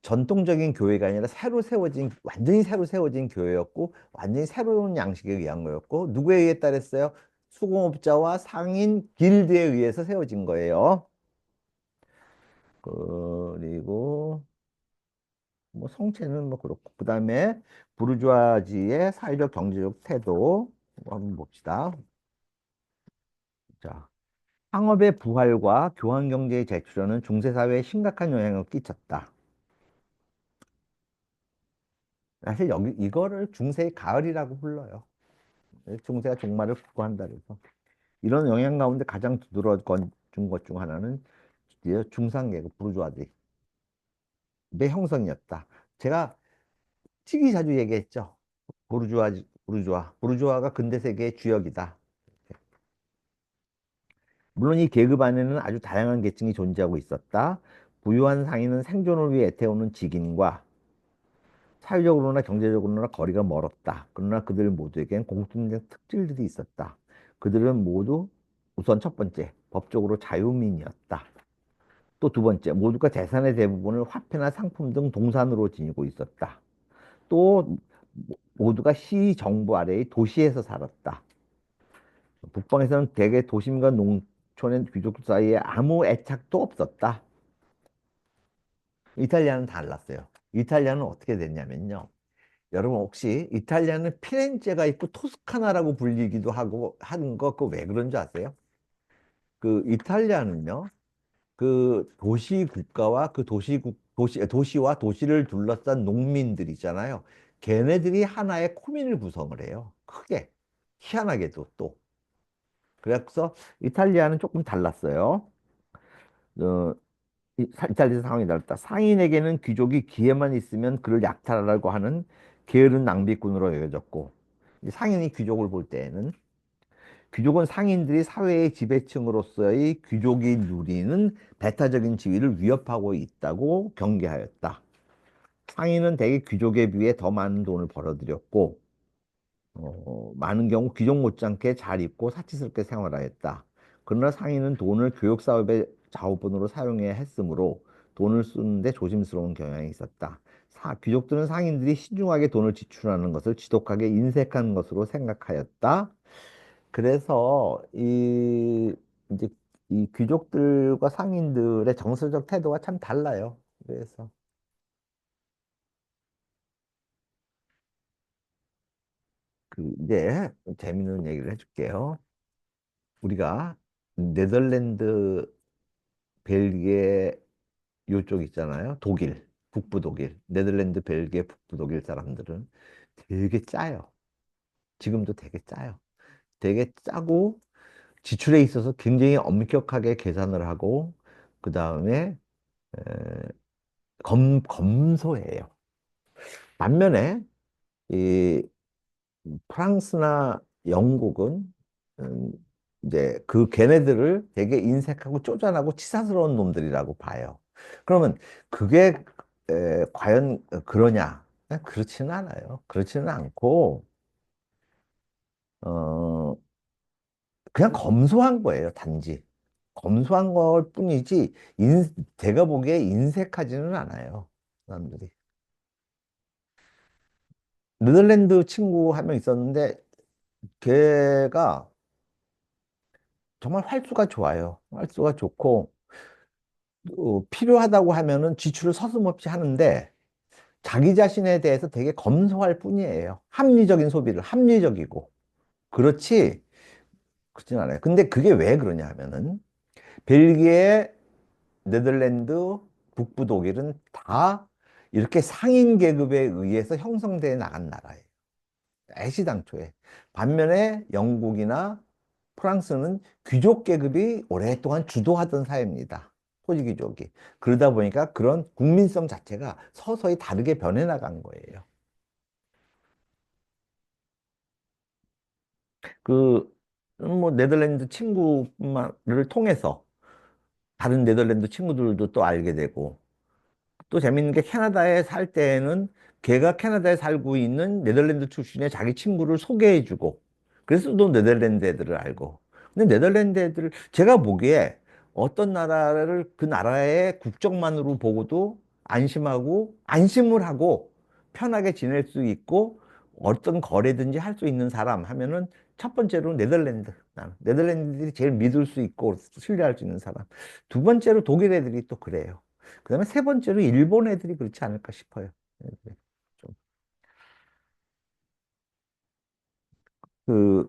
전통적인 교회가 아니라 완전히 새로 세워진 교회였고, 완전히 새로운 양식에 의한 거였고, 누구에 의해 따랐어요? 수공업자와 상인 길드에 의해서 세워진 거예요. 그리고 뭐 성체는 뭐 그렇고, 그 다음에 부르주아지의 사회적 경제적 태도 한번 봅시다. 자, 상업의 부활과 교환 경제의 제출에는 중세 사회에 심각한 영향을 끼쳤다. 사실 여기 이거를 중세의 가을이라고 불러요. 중세가 종말을 국고한다 그래서 이런 영향 가운데 가장 두드러진 것 중 하나는 이제 중상계급 부르주아들의 형성이었다. 제가 자주 얘기했죠. 부르주아가 근대 세계의 주역이다. 물론 이 계급 안에는 아주 다양한 계층이 존재하고 있었다. 부유한 상인은 생존을 위해 애태우는 직인과 사회적으로나 경제적으로나 거리가 멀었다. 그러나 그들 모두에겐 공통된 특질들이 있었다. 그들은 모두 우선 첫 번째, 법적으로 자유민이었다. 또 두 번째, 모두가 재산의 대부분을 화폐나 상품 등 동산으로 지니고 있었다. 또 모두가 시 정부 아래의 도시에서 살았다. 북방에서는 대개 도심과 농촌의 귀족 사이에 아무 애착도 없었다. 이탈리아는 달랐어요. 이탈리아는 어떻게 됐냐면요. 여러분 혹시 이탈리아는 피렌체가 있고 토스카나라고 불리기도 하고 하는 거 그거 왜 그런 줄 아세요? 그 이탈리아는요. 그 도시 국가와 그 도시와 도시를 둘러싼 농민들 있잖아요. 걔네들이 하나의 코민을 구성을 해요. 크게. 희한하게도 또. 그래서 이탈리아는 조금 달랐어요. 어, 이탈리아 상황이 다르다. 상인에게는 귀족이 기회만 있으면 그를 약탈하라고 하는 게으른 낭비꾼으로 여겨졌고, 이 상인이 귀족을 볼 때에는 귀족은 상인들이 사회의 지배층으로서의 귀족이 누리는 배타적인 지위를 위협하고 있다고 경계하였다. 상인은 대개 귀족에 비해 더 많은 돈을 벌어들였고, 많은 경우 귀족 못지않게 잘 입고 사치스럽게 생활하였다. 그러나 상인은 돈을 교육 사업의 자원으로 사용해야 했으므로 돈을 쓰는데 조심스러운 경향이 있었다. 귀족들은 상인들이 신중하게 돈을 지출하는 것을 지독하게 인색한 것으로 생각하였다. 그래서 이제 이 귀족들과 상인들의 정서적 태도가 참 달라요. 그래서 이제 재밌는 얘기를 해줄게요. 우리가 네덜란드, 벨기에 요쪽 있잖아요. 독일, 북부 독일, 네덜란드, 벨기에, 북부 독일 사람들은 되게 짜요. 지금도 되게 짜요. 되게 짜고 지출에 있어서 굉장히 엄격하게 계산을 하고 그 다음에 검소해요. 반면에 이 프랑스나 영국은 음, 이제 그 걔네들을 되게 인색하고 쪼잔하고 치사스러운 놈들이라고 봐요. 그러면 그게 과연 그러냐? 그렇지는 않아요. 그렇지는 않고 어, 그냥 검소한 거예요, 단지. 검소한 걸 뿐이지 제가 보기에 인색하지는 않아요, 사람들이. 네덜란드 친구 한 명 있었는데 걔가 정말 활수가 좋아요. 활수가 좋고 필요하다고 하면은 지출을 서슴없이 하는데 자기 자신에 대해서 되게 검소할 뿐이에요. 합리적인 소비를 합리적이고 그렇지 그렇진 않아요. 근데 그게 왜 그러냐 하면은 벨기에, 네덜란드, 북부 독일은 다 이렇게 상인 계급에 의해서 형성돼 나간 나라예요. 애시당초에. 반면에 영국이나 프랑스는 귀족 계급이 오랫동안 주도하던 사회입니다. 토지 귀족이. 그러다 보니까 그런 국민성 자체가 서서히 다르게 변해 나간 거예요. 그, 뭐, 네덜란드 친구를 통해서 다른 네덜란드 친구들도 또 알게 되고, 또 재밌는 게 캐나다에 살 때에는 걔가 캐나다에 살고 있는 네덜란드 출신의 자기 친구를 소개해주고 그래서 또 네덜란드 애들을 알고 근데 네덜란드 애들을 제가 보기에 어떤 나라를 그 나라의 국적만으로 보고도 안심하고 안심을 하고 편하게 지낼 수 있고 어떤 거래든지 할 수 있는 사람 하면은 첫 번째로 네덜란드 나는 네덜란드들이 제일 믿을 수 있고 신뢰할 수 있는 사람 두 번째로 독일 애들이 또 그래요. 그다음에 세 번째로 일본 애들이 그렇지 않을까 싶어요. 네, 네. 좀, 그,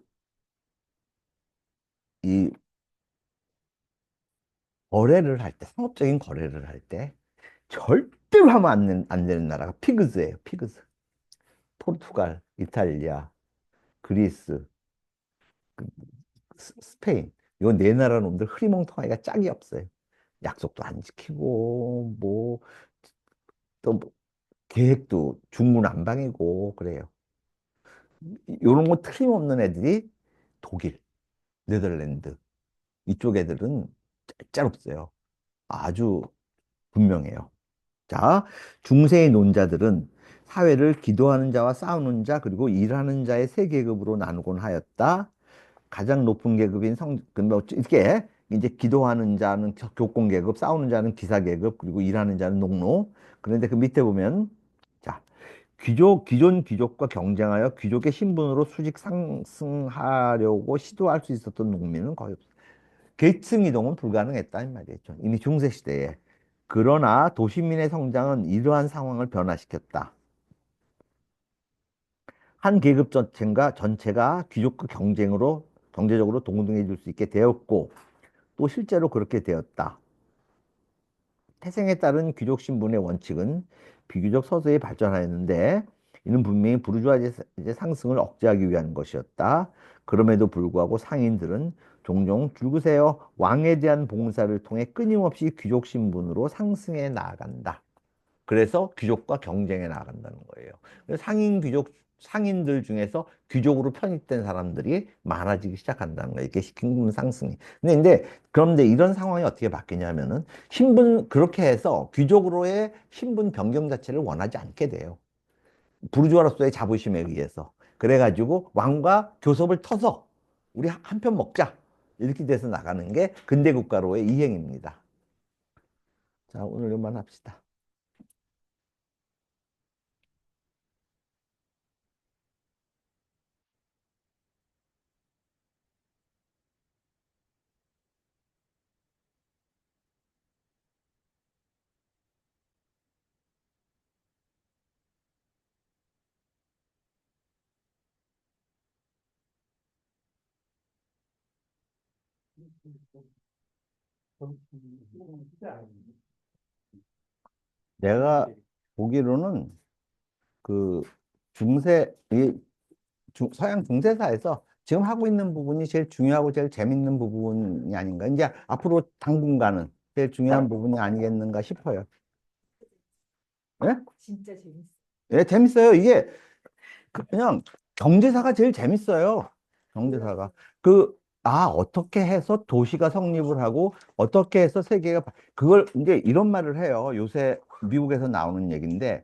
이 거래를 할 때, 상업적인 거래를 할 때, 절대로 하면 안 되는 나라가 피그즈예요, 피그즈. 포르투갈, 이탈리아, 그리스, 스페인. 이건 네 나라 놈들 흐리멍텅하기가 짝이 없어요. 약속도 안 지키고, 뭐, 또, 뭐, 계획도 중구난방이고, 그래요. 요런 거 틀림없는 애들이 독일, 네덜란드, 이쪽 애들은 짤짤없어요. 아주 분명해요. 자, 중세의 논자들은 사회를 기도하는 자와 싸우는 자 그리고 일하는 자의 세 계급으로 나누곤 하였다. 가장 높은 계급인 뭐 이렇게 이제 기도하는 자는 교권 계급, 싸우는 자는 기사 계급, 그리고 일하는 자는 농노. 그런데 그 밑에 보면 자, 기존 귀족과 경쟁하여 귀족의 신분으로 수직 상승하려고 시도할 수 있었던 농민은 거의 없어요. 계층 이동은 불가능했다 이 말이죠. 이미 중세 시대에. 그러나 도시민의 성장은 이러한 상황을 변화시켰다. 한 계급 전체가 귀족과 경쟁으로 경제적으로 동등해질 수 있게 되었고 또 실제로 그렇게 되었다. 태생에 따른 귀족 신분의 원칙은 비교적 서서히 발전하였는데 이는 분명히 부르주아의 상승을 억제하기 위한 것이었다. 그럼에도 불구하고 상인들은 종종 줄그세어 왕에 대한 봉사를 통해 끊임없이 귀족 신분으로 상승해 나아간다. 그래서 귀족과 경쟁해 나간다는 거예요. 그래서 상인들 중에서 귀족으로 편입된 사람들이 많아지기 시작한다는 거예요. 이게 신분 상승이. 그런데 이런 상황이 어떻게 바뀌냐면은 그렇게 해서 귀족으로의 신분 변경 자체를 원하지 않게 돼요. 부르주아로서의 자부심에 의해서. 그래가지고 왕과 교섭을 터서 우리 한 편 먹자. 이렇게 돼서 나가는 게 근대 국가로의 이행입니다. 자, 오늘 이만 합시다. 내가 보기로는 그 서양 중세사에서 지금 하고 있는 부분이 제일 중요하고 제일 재밌는 부분이 아닌가. 이제 앞으로 당분간은 제일 중요한 부분이 아니겠는가 싶어요. 예? 진짜 재밌어. 예, 재밌어요. 이게 그냥 경제사가 제일 재밌어요. 경제사가. 어떻게 해서 도시가 성립을 하고, 어떻게 해서 그걸 이제 이런 말을 해요. 요새 미국에서 나오는 얘기인데,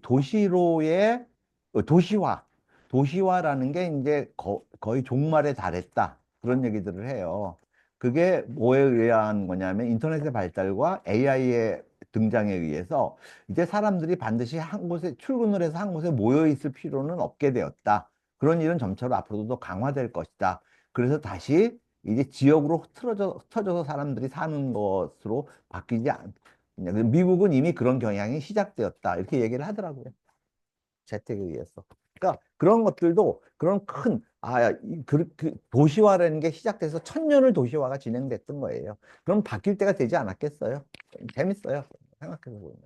도시로의 도시화. 도시화라는 게 이제 거의 종말에 달했다. 그런 얘기들을 해요. 그게 뭐에 의한 거냐면, 인터넷의 발달과 AI의 등장에 의해서 이제 사람들이 반드시 한 곳에 출근을 해서 한 곳에 모여 있을 필요는 없게 되었다. 그런 일은 점차로 앞으로도 더 강화될 것이다. 그래서 다시 이제 지역으로 흩어져서 사람들이 사는 것으로 바뀌지 않. 미국은 이미 그런 경향이 시작되었다. 이렇게 얘기를 하더라고요. 재택에 의해서. 그러니까 그런 것들도 그런 도시화라는 게 시작돼서 1000년을 도시화가 진행됐던 거예요. 그럼 바뀔 때가 되지 않았겠어요? 재밌어요. 생각해서 보면.